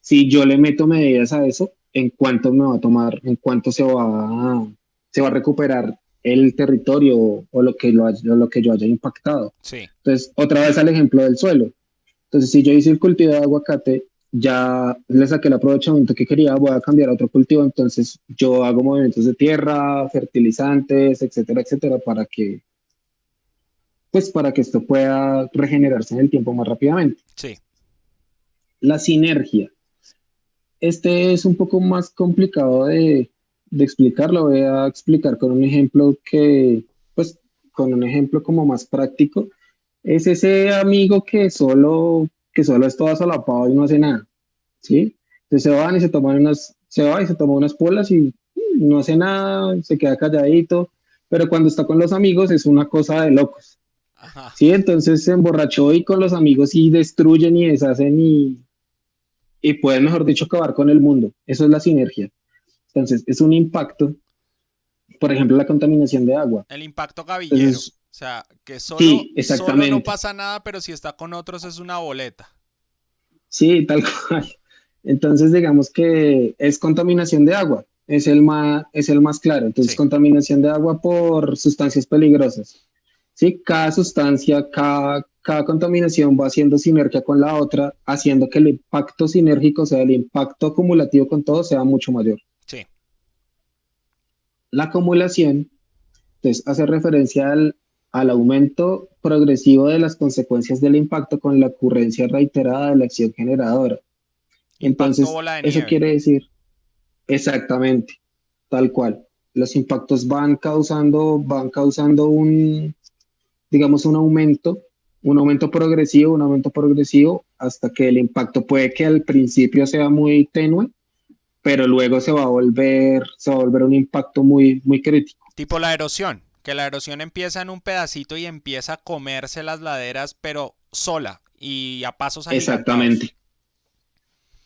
si yo le meto medidas a eso, ¿en cuánto me va a tomar, en cuánto se va a recuperar el territorio o lo que yo haya impactado? Sí. Entonces, otra vez al ejemplo del suelo. Entonces, si yo hice el cultivo de aguacate, ya le saqué el aprovechamiento que quería, voy a cambiar a otro cultivo, entonces yo hago movimientos de tierra, fertilizantes, etcétera, etcétera, para que esto pueda regenerarse en el tiempo más rápidamente. Sí. La sinergia. Este es un poco más complicado de explicar, lo voy a explicar con un ejemplo pues, con un ejemplo como más práctico. Es ese amigo que solo es todo solapado y no hace nada, ¿sí? Entonces se va y se toma unas polas y no hace nada, se queda calladito, pero cuando está con los amigos es una cosa de locos. Ajá. Sí, entonces se emborrachó y con los amigos y destruyen y deshacen y pueden, mejor dicho, acabar con el mundo. Eso es la sinergia. Entonces, es un impacto, por ejemplo, la contaminación de agua. El impacto gavillero. O Entonces, sea, que sí, solo no exactamente. pasa nada, pero si está con otros es una boleta. Sí, tal cual. Entonces, digamos que es contaminación de agua, es el más claro. Entonces, Sí. contaminación de agua por sustancias peligrosas. Sí, cada contaminación va haciendo sinergia con la otra, haciendo que el impacto sinérgico, o sea, el impacto acumulativo con todo, sea mucho mayor. Sí. La acumulación, entonces, hace referencia al aumento progresivo de las consecuencias del impacto con la ocurrencia reiterada de la acción generadora. Impacto Entonces, bola de eso nieve. quiere decir exactamente, tal cual. Los impactos van causando digamos, un aumento progresivo, hasta que el impacto puede que al principio sea muy tenue, pero luego se va a volver un impacto muy, muy crítico. Tipo la erosión. Que la erosión empieza en un pedacito y empieza a comerse las laderas, pero sola y a pasos agigantados. Exactamente,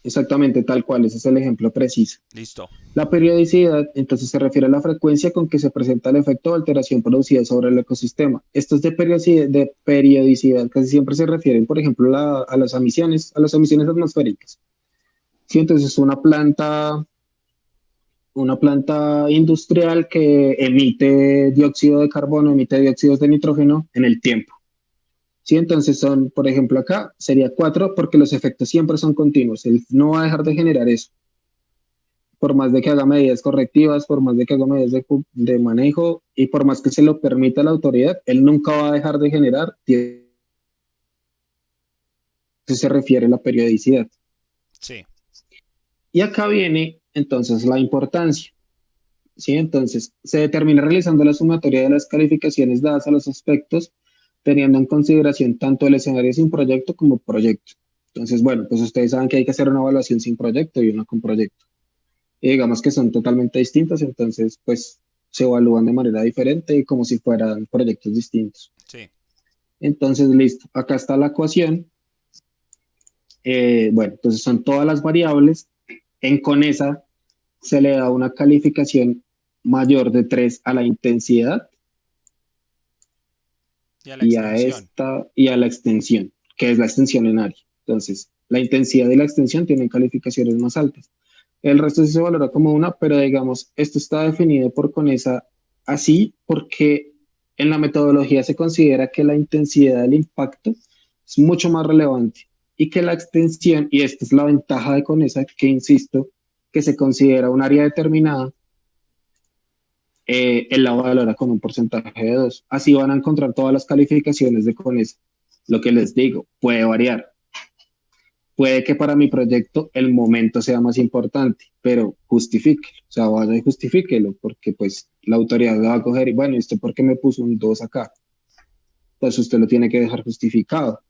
exactamente tal cual, ese es el ejemplo preciso. Listo. La periodicidad, entonces, se refiere a la frecuencia con que se presenta el efecto o alteración producida sobre el ecosistema. Estos de periodicidad casi siempre se refieren, por ejemplo, a las emisiones atmosféricas. Sí, entonces, una planta industrial que emite dióxido de carbono, emite dióxidos de nitrógeno en el tiempo. Sí, entonces son, por ejemplo, acá sería 4 porque los efectos siempre son continuos. Él no va a dejar de generar eso por más de que haga medidas correctivas, por más de que haga medidas de manejo y por más que se lo permita la autoridad, él nunca va a dejar de generar. Eso se refiere a la periodicidad. Sí. Y acá viene entonces la importancia. ¿Sí? Entonces, se determina realizando la sumatoria de las calificaciones dadas a los aspectos, teniendo en consideración tanto el escenario sin proyecto como proyecto. Entonces, bueno, pues ustedes saben que hay que hacer una evaluación sin proyecto y una con proyecto. Y digamos que son totalmente distintos, entonces pues se evalúan de manera diferente, como si fueran proyectos distintos. Sí. Entonces, listo, acá está la ecuación. Bueno, entonces son todas las variables. En Conesa se le da una calificación mayor de 3 a la intensidad Y a la extensión. y a la extensión, que es la extensión en área. Entonces, la intensidad y la extensión tienen calificaciones más altas. El resto sí se valora como una, pero digamos, esto está definido por Conesa así porque en la metodología se considera que la intensidad del impacto es mucho más relevante y que la extensión, y esta es la ventaja de Conesa, que insisto, que se considera un área determinada, él la valora con un porcentaje de 2. Así van a encontrar todas las calificaciones de Conesa. Lo que les digo, puede variar. Puede que para mi proyecto el momento sea más importante, pero justifíquelo, o sea, vaya y justifíquelo, porque pues la autoridad va a coger y bueno, ¿y usted por qué me puso un 2 acá? Pues usted lo tiene que dejar justificado.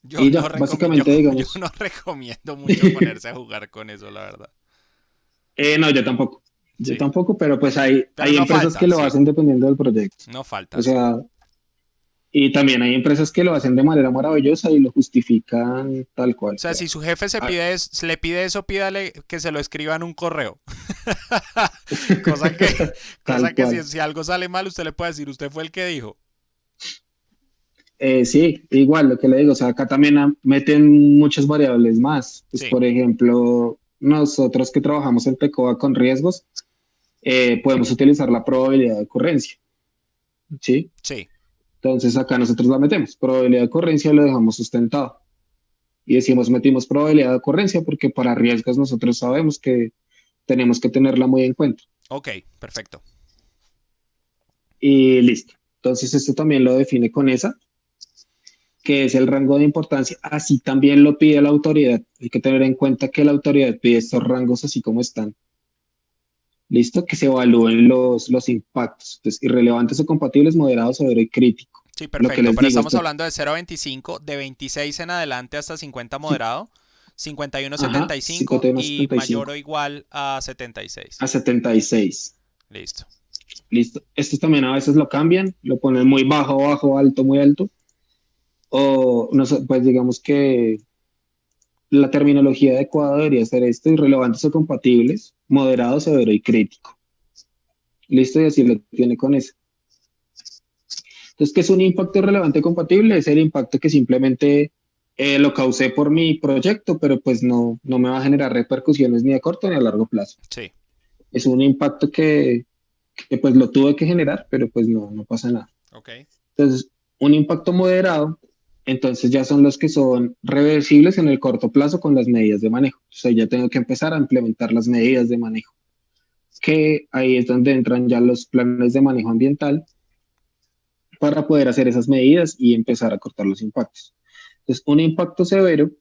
Yo Y no ya, recomiendo, básicamente yo digamos, no recomiendo mucho ponerse a jugar con eso, la verdad. no, yo Sí. tampoco, pero pues Pero hay no empresas que falta, lo sí. hacen dependiendo del proyecto. No falta, O sí. sea, y también hay empresas que lo hacen de manera maravillosa y lo justifican tal O cual. sea, si su jefe Ah, le pide eso, pídale que se lo escriba en un correo. cosa que, cosa tal que cual. si algo sale mal, usted le puede decir, usted fue el que dijo. Sí, igual lo que le digo, o sea, acá también meten muchas variables más. Pues, Sí, por ejemplo, nosotros que trabajamos en PECOA con riesgos, podemos utilizar la probabilidad de ocurrencia, ¿sí? sí. Entonces acá nosotros la metemos, probabilidad de ocurrencia lo dejamos sustentado. Y decimos, metimos probabilidad de ocurrencia porque para riesgos nosotros sabemos que tenemos que tenerla muy en cuenta. Ok, perfecto. Y listo. Entonces esto también lo define con esa, que es el rango de importancia. Así también lo pide la autoridad. Hay que tener en cuenta que la autoridad pide estos rangos así como están. Listo, que se evalúen los impactos. Entonces, irrelevantes o compatibles, moderados, severo y crítico. Sí, Lo que perfecto. les Pero digo, estamos esto hablando de 0 a 25, de 26 en adelante hasta 50 moderado. Ajá, 51,75 y mayor o 51,75 igual a 76. a 76. Listo. Listo. Estos también a veces lo cambian, lo ponen muy bajo, bajo, alto, muy alto. O no sé, pues digamos que la terminología adecuada debería ser esto: irrelevantes o compatibles, moderado, severo y crítico. Listo, y así lo tiene con eso. Entonces, ¿qué es un impacto relevante compatible? Es el impacto que simplemente lo causé por mi proyecto, pero pues no me va a generar repercusiones ni a corto ni a largo plazo. Sí. Es un impacto que pues lo tuve que generar, pero pues no pasa nada. Ok. Entonces, un impacto moderado, entonces ya son los que son reversibles en el corto plazo con las medidas de manejo. O sea, ya tengo que empezar a implementar las medidas de manejo, que ahí es donde entran ya los planes de manejo ambiental para poder hacer esas medidas y empezar a cortar los impactos. Entonces, un impacto severo,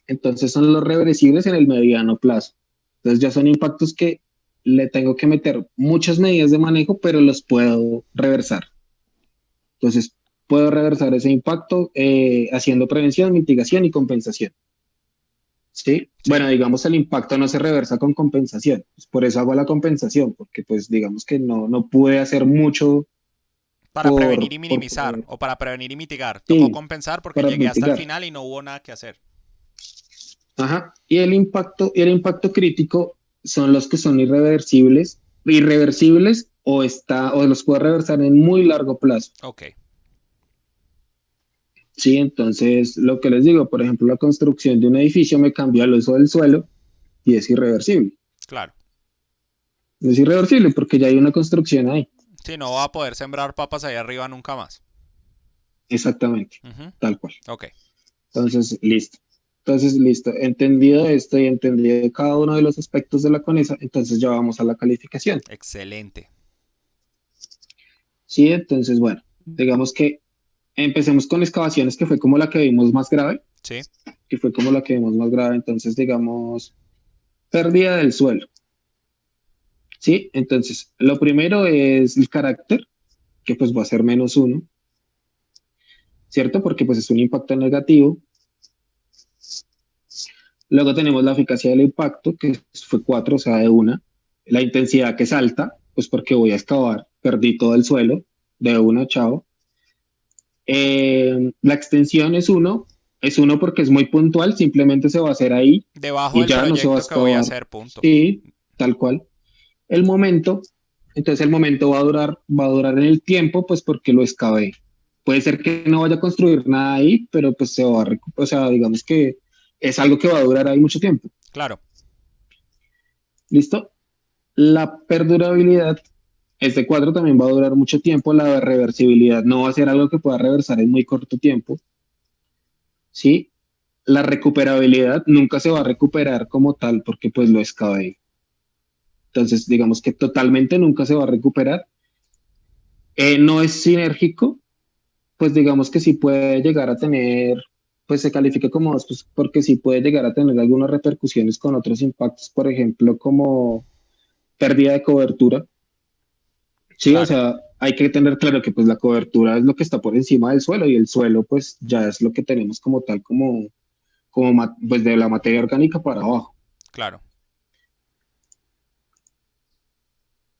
entonces son los reversibles en el mediano plazo. Entonces ya son impactos que le tengo que meter muchas medidas de manejo, pero los puedo reversar. Entonces, puedo reversar ese impacto haciendo prevención, mitigación y compensación. ¿Sí? Sí. Bueno, digamos, el impacto no se reversa con compensación. Pues por eso hago la compensación, porque pues digamos que no pude hacer mucho Para prevenir por, y por minimizar o para prevenir y mitigar. Tocó sí, compensar porque para llegué hasta el mitigar. final y no hubo nada que hacer. Ajá. Y el impacto crítico son los que son irreversibles o los puedo reversar en muy largo plazo. Ok, Sí, entonces lo que les digo, por ejemplo, la construcción de un edificio me cambia el uso del suelo y es irreversible. claro. Es irreversible porque ya hay una construcción ahí. Sí, no va a poder sembrar papas ahí arriba nunca más. Exactamente, Ujú. tal cual. Ok, Entonces, listo. Entonces, listo. Entendido esto y entendido cada uno de los aspectos de la CONESA, entonces ya vamos a la calificación. excelente. Sí, entonces, bueno, digamos que empecemos con excavaciones, que fue como la que vimos más grave, Sí, que fue como la que vimos más grave. Entonces, digamos, pérdida del suelo. Sí, entonces, lo primero es el carácter, que pues va a ser -1, ¿cierto? Porque pues es un impacto negativo. Luego tenemos la eficacia del impacto, que fue 4, o sea, de una. La intensidad, que es alta, pues porque voy a excavar, perdí todo el suelo, de una, chao. La extensión es uno porque es muy puntual, simplemente se va a hacer ahí debajo y del ya no se va a proyecto que voy a excavar. hacer, punto. Sí, tal cual. El momento, entonces el momento va a durar en el tiempo, pues porque lo excavé. Puede ser que no vaya a construir nada ahí, pero pues se va a recuperar, o sea, digamos que es algo que va a durar ahí mucho tiempo. Claro, ¿Listo? La perdurabilidad es de 4, también va a durar mucho tiempo. La reversibilidad no va a ser algo que pueda reversar en muy corto tiempo. ¿Sí? La recuperabilidad nunca se va a recuperar como tal porque pues lo excavé. Entonces, digamos que totalmente nunca se va a recuperar. No es sinérgico, pues digamos que sí puede llegar a tener, pues se califica como pues, porque sí puede llegar a tener algunas repercusiones con otros impactos, por ejemplo, como pérdida de cobertura. Sí, o claro. sea, hay que tener claro que pues la cobertura es lo que está por encima del suelo y el suelo pues ya es lo que tenemos como tal, pues de la materia orgánica para abajo. Claro.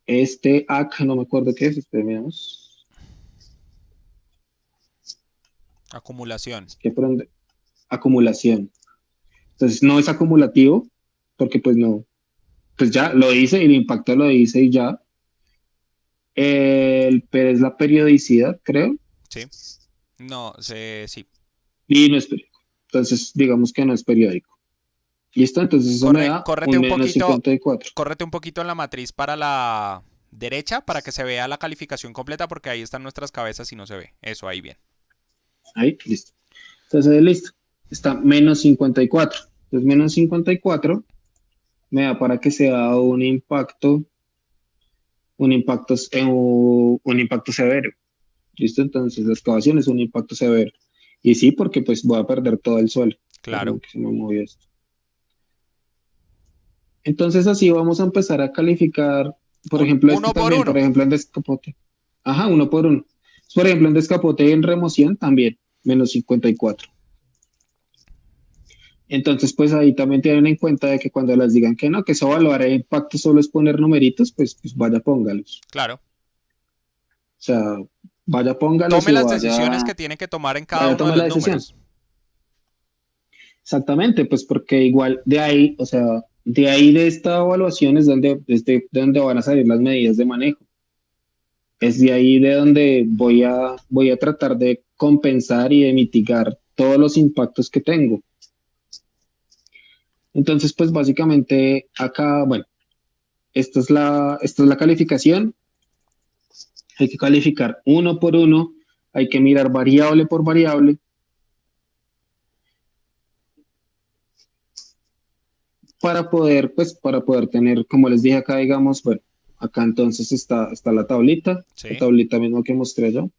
Este AC, no me acuerdo qué es, miramos, Acumulación. es que acumulación. Entonces no es acumulativo porque pues no, pues ya lo hice y el impacto lo hice y ya. Pero es la periodicidad, creo, Sí. No, sí. y no es periódico. Entonces digamos que no es periódico. ¿Listo? Entonces eso me Corre, da un -54. córrete un poquito en la matriz para la derecha para que se vea la calificación completa porque ahí están nuestras cabezas y no se ve. Eso, ahí bien. Ahí, listo. Entonces, listo. Está -54. Entonces, -54 me da para que sea un impacto severo. ¿Listo? Entonces, la excavación es un impacto severo. Y sí, porque pues voy a perder todo el suelo. Claro. Perdón que se me movió esto. Entonces, así vamos a empezar a calificar, por ejemplo, este Uno por también, por uno. ejemplo, en descapote. Ajá, uno por uno. Por ejemplo, en descapote y en remoción también, -54. Entonces, pues ahí también tienen en cuenta de que cuando les digan que no, que eso evaluar el impacto solo es poner numeritos, pues vaya, póngalos. Claro. O sea, vaya, póngalos Tome y las decisiones que vaya, tiene que tomar en cada vaya, uno de tome los la decisión. números. Exactamente, pues porque igual de ahí, o sea, de ahí de esta evaluación es desde donde van a salir las medidas de manejo. Es de ahí de donde voy a tratar de compensar y de mitigar todos los impactos que tengo. Entonces, pues básicamente acá, bueno, esta es la calificación. Hay que calificar uno por uno, hay que mirar variable por variable para poder, pues, para poder tener, como les dije acá, digamos, bueno, acá entonces está la Sí. tablita mismo que mostré yo.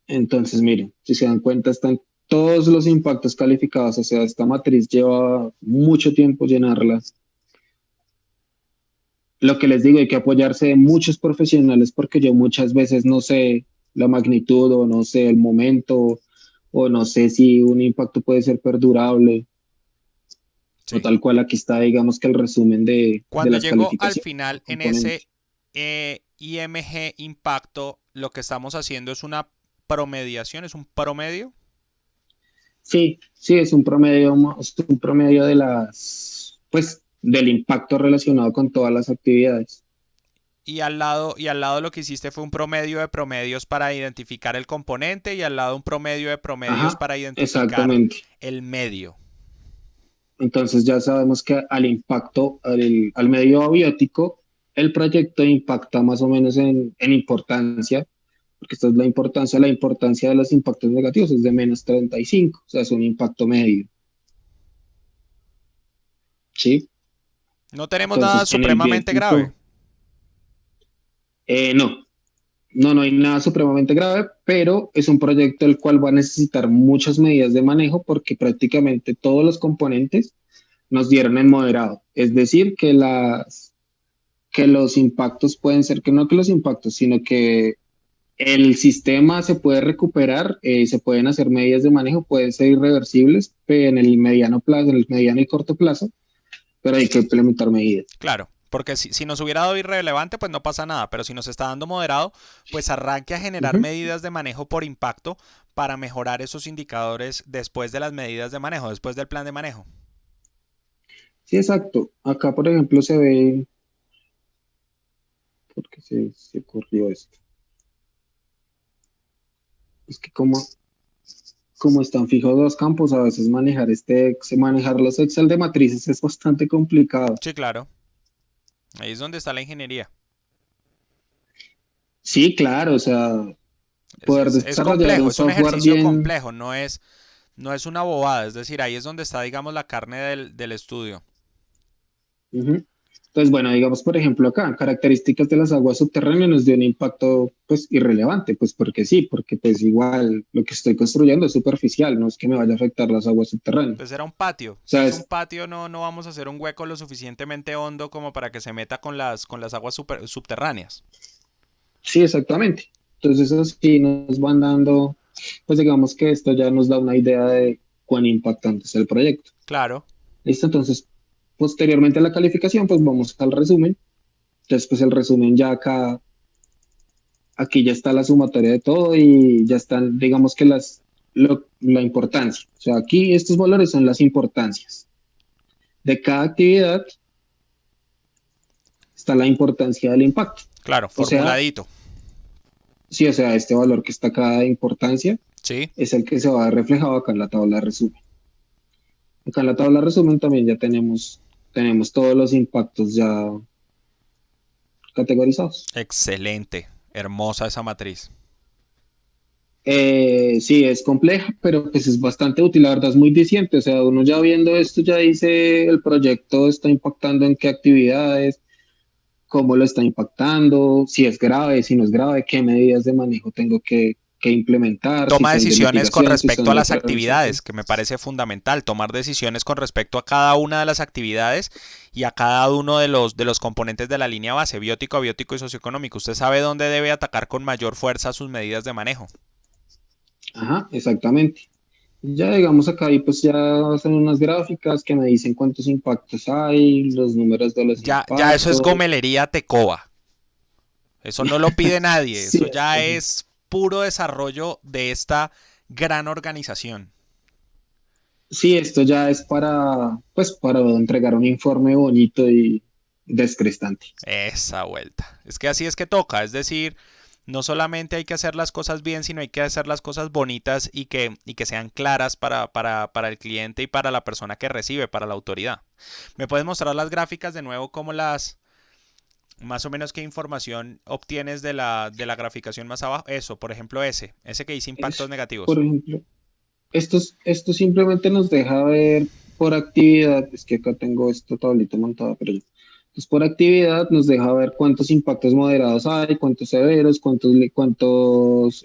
Entonces, miren, si se dan cuenta, están todos los impactos calificados, o sea, esta matriz lleva mucho tiempo llenarla. Lo que les digo, hay que apoyarse de muchos profesionales porque yo muchas veces no sé la magnitud o no sé el momento o no sé si un impacto puede ser perdurable o Sí. tal cual aquí está, digamos que el resumen de Cuando las llego al calificaciones final por en ese componente. IMG impacto, lo que estamos haciendo es una promediación, es un promedio. Sí, sí, es un promedio de pues, del impacto relacionado con todas las actividades. Y al lado lo que hiciste fue un promedio de promedios para identificar el componente y al lado un promedio de promedios Ajá, para identificar exactamente. el medio. Entonces ya sabemos que al impacto, al medio abiótico, el proyecto impacta más o menos en importancia, porque esta es la importancia de los impactos negativos es de -35, o sea, es un impacto medio, ¿sí? No tenemos nada Entonces, en el supremamente grave. biótico, no, no hay nada supremamente grave, pero es un proyecto el cual va a necesitar muchas medidas de manejo porque prácticamente todos los componentes nos dieron en moderado. Es decir, que los impactos pueden ser que no que los impactos, sino que el sistema se puede recuperar, se pueden hacer medidas de manejo, pueden ser irreversibles en el mediano plazo, en el mediano y corto plazo, pero hay que implementar medidas. Claro, porque si nos hubiera dado irrelevante, pues no pasa nada, pero si nos está dando moderado, pues arranque a generar Ujú. medidas de manejo por impacto para mejorar esos indicadores después de las medidas de manejo, después del plan de manejo. Sí, exacto. Acá, por ejemplo, se ve, porque se ocurrió esto. Es que como están fijos los campos, a veces manejar los Excel de matrices es bastante complicado. Sí, claro, ahí es donde está la ingeniería. Sí, claro, o sea, poder Es desarrollar complejo, un es un software ejercicio bien. complejo, no es una bobada, es decir, ahí es donde está, digamos, la carne del estudio. Ujú. Entonces, bueno, digamos, por ejemplo, acá, características de las aguas subterráneas nos dio un impacto, pues, irrelevante, pues, porque sí, porque, pues, igual lo que estoy construyendo es superficial, no es que me vaya a afectar las aguas subterráneas. Pues era un patio. O Si sea, es un patio, no vamos a hacer un hueco lo suficientemente hondo como para que se meta con las aguas subterráneas. sí, exactamente. Entonces, así nos van dando, pues, digamos que esto ya nos da una idea de cuán impactante es el proyecto. Claro, Listo, entonces, posteriormente a la calificación, pues, vamos al resumen. Entonces, pues, el resumen ya acá aquí ya está la sumatoria de todo y ya están, digamos que la importancia. O sea, aquí estos valores son las importancias. De cada actividad está la importancia del impacto. claro, O sea, formuladito. sí, o sea, este valor que está acá de importancia Sí, es el que se va a ver reflejado acá en la tabla de resumen. Acá en la tabla de resumen también ya tenemos todos los impactos ya categorizados. excelente. Hermosa esa matriz. Sí, es compleja, pero pues es bastante útil, la verdad es muy diciente, o sea, uno ya viendo esto ya dice el proyecto está impactando en qué actividades, cómo lo está impactando, si es grave, si no es grave, qué medidas de manejo tengo que implementar, si Toma son de decisiones con mitigación, si respecto a son de las prevención. actividades, que me parece fundamental, tomar decisiones con respecto a cada una de las actividades y a cada uno de los componentes de la línea base, biótico, abiótico y socioeconómico. Usted sabe dónde debe atacar con mayor fuerza sus medidas de manejo. Ajá, exactamente. Ya digamos acá y pues ya hacen unas gráficas que me dicen cuántos impactos hay, los números de los Ya eso es impactos. gomelería tecoa. Eso no lo pide nadie. Sí, Eso ya es puro desarrollo de esta gran organización. sí, esto ya es pues, para entregar un informe bonito y descrestante. Esa vuelta. Es que así es que toca. Es decir, no solamente hay que hacer las cosas bien, sino hay que hacer las cosas bonitas y que sean claras para el cliente y para la persona que recibe, para la autoridad. ¿Me puedes mostrar las gráficas de nuevo? ¿Cómo las, más o menos qué información obtienes de la graficación más abajo? Eso, por ejemplo, ese que dice impactos Es, por negativos. ejemplo, esto simplemente nos deja ver por actividad, es que acá tengo esta tablita montada, pero ya. Entonces, por actividad nos deja ver cuántos impactos moderados hay, cuántos severos, cuántos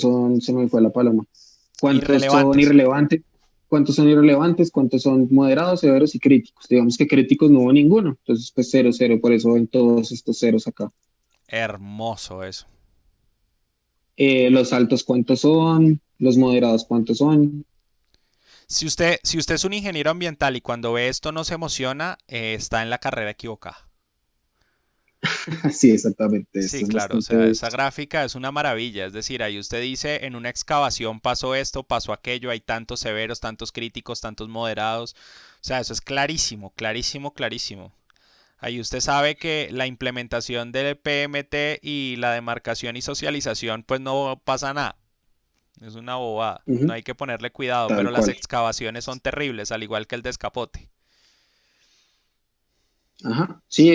son, se me fue la paloma, cuántos son Irrelevantes. irrelevantes, cuántos son moderados, severos y críticos. Digamos que críticos no hubo ninguno, entonces pues cero, cero, por eso ven todos estos ceros acá. Hermoso eso. Los altos cuántos son, los moderados cuántos son. Si usted es un ingeniero ambiental y cuando ve esto no se emociona, está en la carrera equivocada. Sí, exactamente, Sí, esto es claro, o sea, bastante. esa gráfica es una maravilla, es decir, ahí usted dice en una excavación pasó esto, pasó aquello, hay tantos severos, tantos críticos, tantos moderados, o sea, eso es clarísimo, clarísimo, clarísimo. Ahí usted sabe que la implementación del PMT y la demarcación y socialización, pues no pasa nada, es una bobada, no Ujú, hay que ponerle cuidado, tal pero las cual. excavaciones son terribles, al igual que el descapote. Ajá, sí,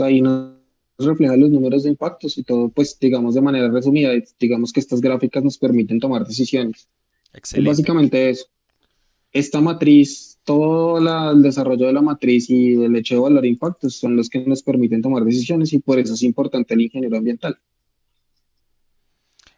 ahí nos refleja los números de impactos y todo, pues digamos de manera resumida, digamos que estas gráficas nos permiten tomar decisiones. Es Excelente. básicamente eso. Esta matriz, el desarrollo de la matriz y el hecho de evaluar impactos son los que nos permiten tomar decisiones y por eso es importante el ingeniero ambiental,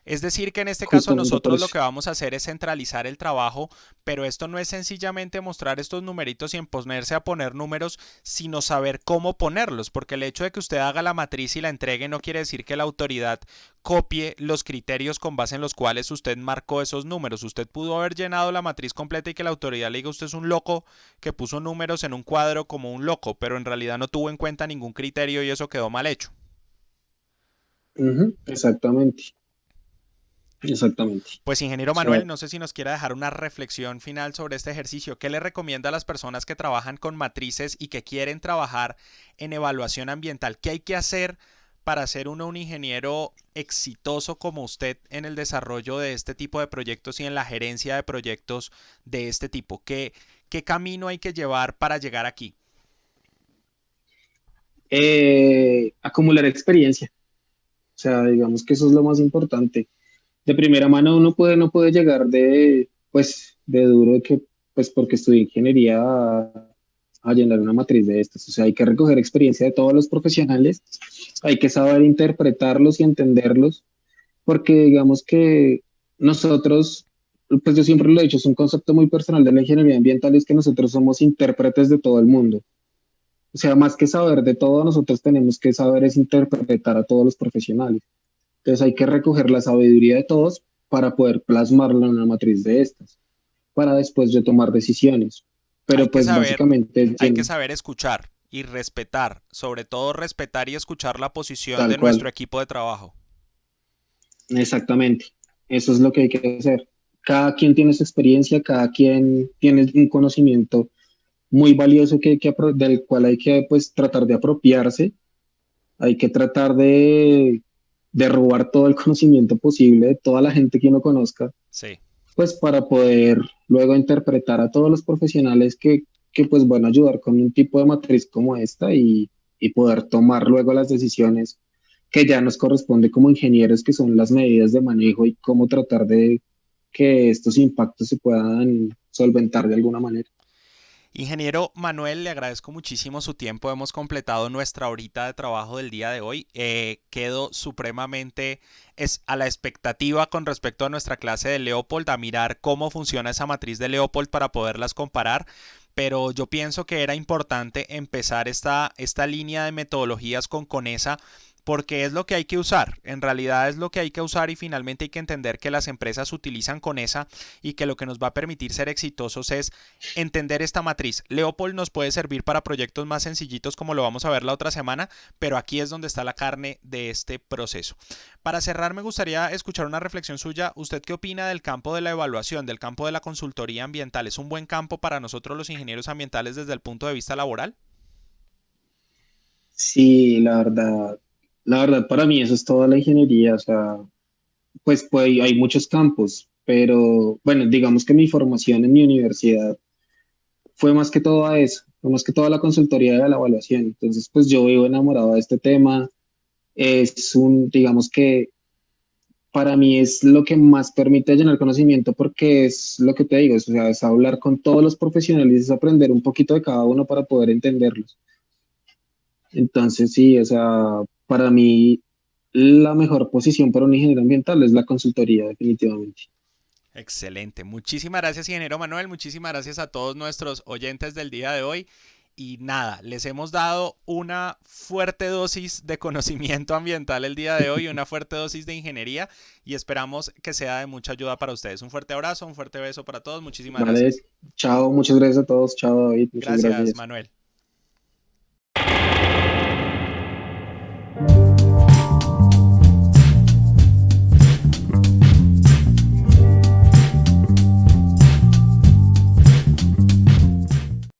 Es decir, que en este caso justamente por nosotros lo eso. que vamos a hacer es centralizar el trabajo, pero esto no es sencillamente mostrar estos numeritos y ponerse a poner números, sino saber cómo ponerlos, porque el hecho de que usted haga la matriz y la entregue no quiere decir que la autoridad copie los criterios con base en los cuales usted marcó esos números. Usted pudo haber llenado la matriz completa y que la autoridad le diga usted es un loco que puso números en un cuadro como un loco, pero en realidad no tuvo en cuenta ningún criterio y eso quedó mal hecho. Ujú, exactamente, exactamente. Pues ingeniero O sea, Manuel, no sé si nos quiera dejar una reflexión final sobre este ejercicio. ¿Qué le recomienda a las personas que trabajan con matrices y que quieren trabajar en evaluación ambiental? ¿Qué hay que hacer para ser uno un ingeniero exitoso como usted en el desarrollo de este tipo de proyectos y en la gerencia de proyectos de este tipo? ¿Qué camino hay que llevar para llegar aquí? acumular experiencia. O sea, digamos que eso es lo más importante. De primera mano uno no puede llegar pues, de duro de que, pues, porque estudié ingeniería a llenar una matriz de estas. O sea, hay que recoger experiencia de todos los profesionales, hay que saber interpretarlos y entenderlos, porque digamos que nosotros, pues yo siempre lo he dicho, es un concepto muy personal de la ingeniería ambiental, es que nosotros somos intérpretes de todo el mundo. O sea, más que saber de todo, nosotros tenemos que saber es interpretar a todos los profesionales. Entonces hay que recoger la sabiduría de todos para poder plasmarla en una matriz de estas, para después yo tomar decisiones. Hay Pero que pues saber, básicamente hay que tiene saber escuchar y respetar, sobre todo respetar y escuchar la posición tal de nuestro cual, equipo de trabajo. exactamente. Eso es lo que hay que hacer. Cada quien tiene su experiencia, cada quien tiene un conocimiento muy valioso del cual hay que pues tratar de apropiarse, hay que tratar de robar todo el conocimiento posible de toda la gente que uno conozca Sí. pues para poder luego interpretar a todos los profesionales que pues van a ayudar con un tipo de matriz como esta y poder tomar luego las decisiones que ya nos corresponde como ingenieros, que son las medidas de manejo y cómo tratar de que estos impactos se puedan solventar de alguna manera. Ingeniero Manuel, le agradezco muchísimo su tiempo. Hemos completado nuestra horita de trabajo del día de hoy. Quedo supremamente a la expectativa con respecto a nuestra clase de Leopold, a mirar cómo funciona esa matriz de Leopold para poderlas comparar. Pero yo pienso que era importante empezar esta línea de metodologías con CONESA porque es lo que hay que usar, en realidad es lo que hay que usar y finalmente hay que entender que las empresas utilizan Conesa y que lo que nos va a permitir ser exitosos es entender esta matriz. Leopold nos puede servir para proyectos más sencillitos como lo vamos a ver la otra semana, pero aquí es donde está la carne de este proceso. Para cerrar, me gustaría escuchar una reflexión suya. ¿Usted qué opina del campo de la evaluación, del campo de la consultoría ambiental? ¿Es un buen campo para nosotros los ingenieros ambientales desde el punto de vista laboral? Sí, la verdad para mí eso es toda la ingeniería, o sea, pues hay muchos campos, pero bueno, digamos que mi formación en mi universidad fue más que todo a eso, fue más que todo a la consultoría de la evaluación. Entonces, pues yo vivo enamorado de este tema. Digamos que para mí es lo que más permite llenar conocimiento porque es lo que te digo, o sea, es hablar con todos los profesionales, es aprender un poquito de cada uno para poder entenderlos. Entonces, sí, o sea, para mí la mejor posición para un ingeniero ambiental es la consultoría, definitivamente. Excelente. Muchísimas gracias, ingeniero Manuel. Muchísimas gracias a todos nuestros oyentes del día de hoy. Y nada, les hemos dado una fuerte dosis de conocimiento ambiental el día de hoy, una fuerte dosis de ingeniería y esperamos que sea de mucha ayuda para ustedes. Un fuerte abrazo, un fuerte beso para todos. Muchísimas Vale, gracias. chao, muchas gracias a todos, chao David, muchas Gracias, gracias. Manuel.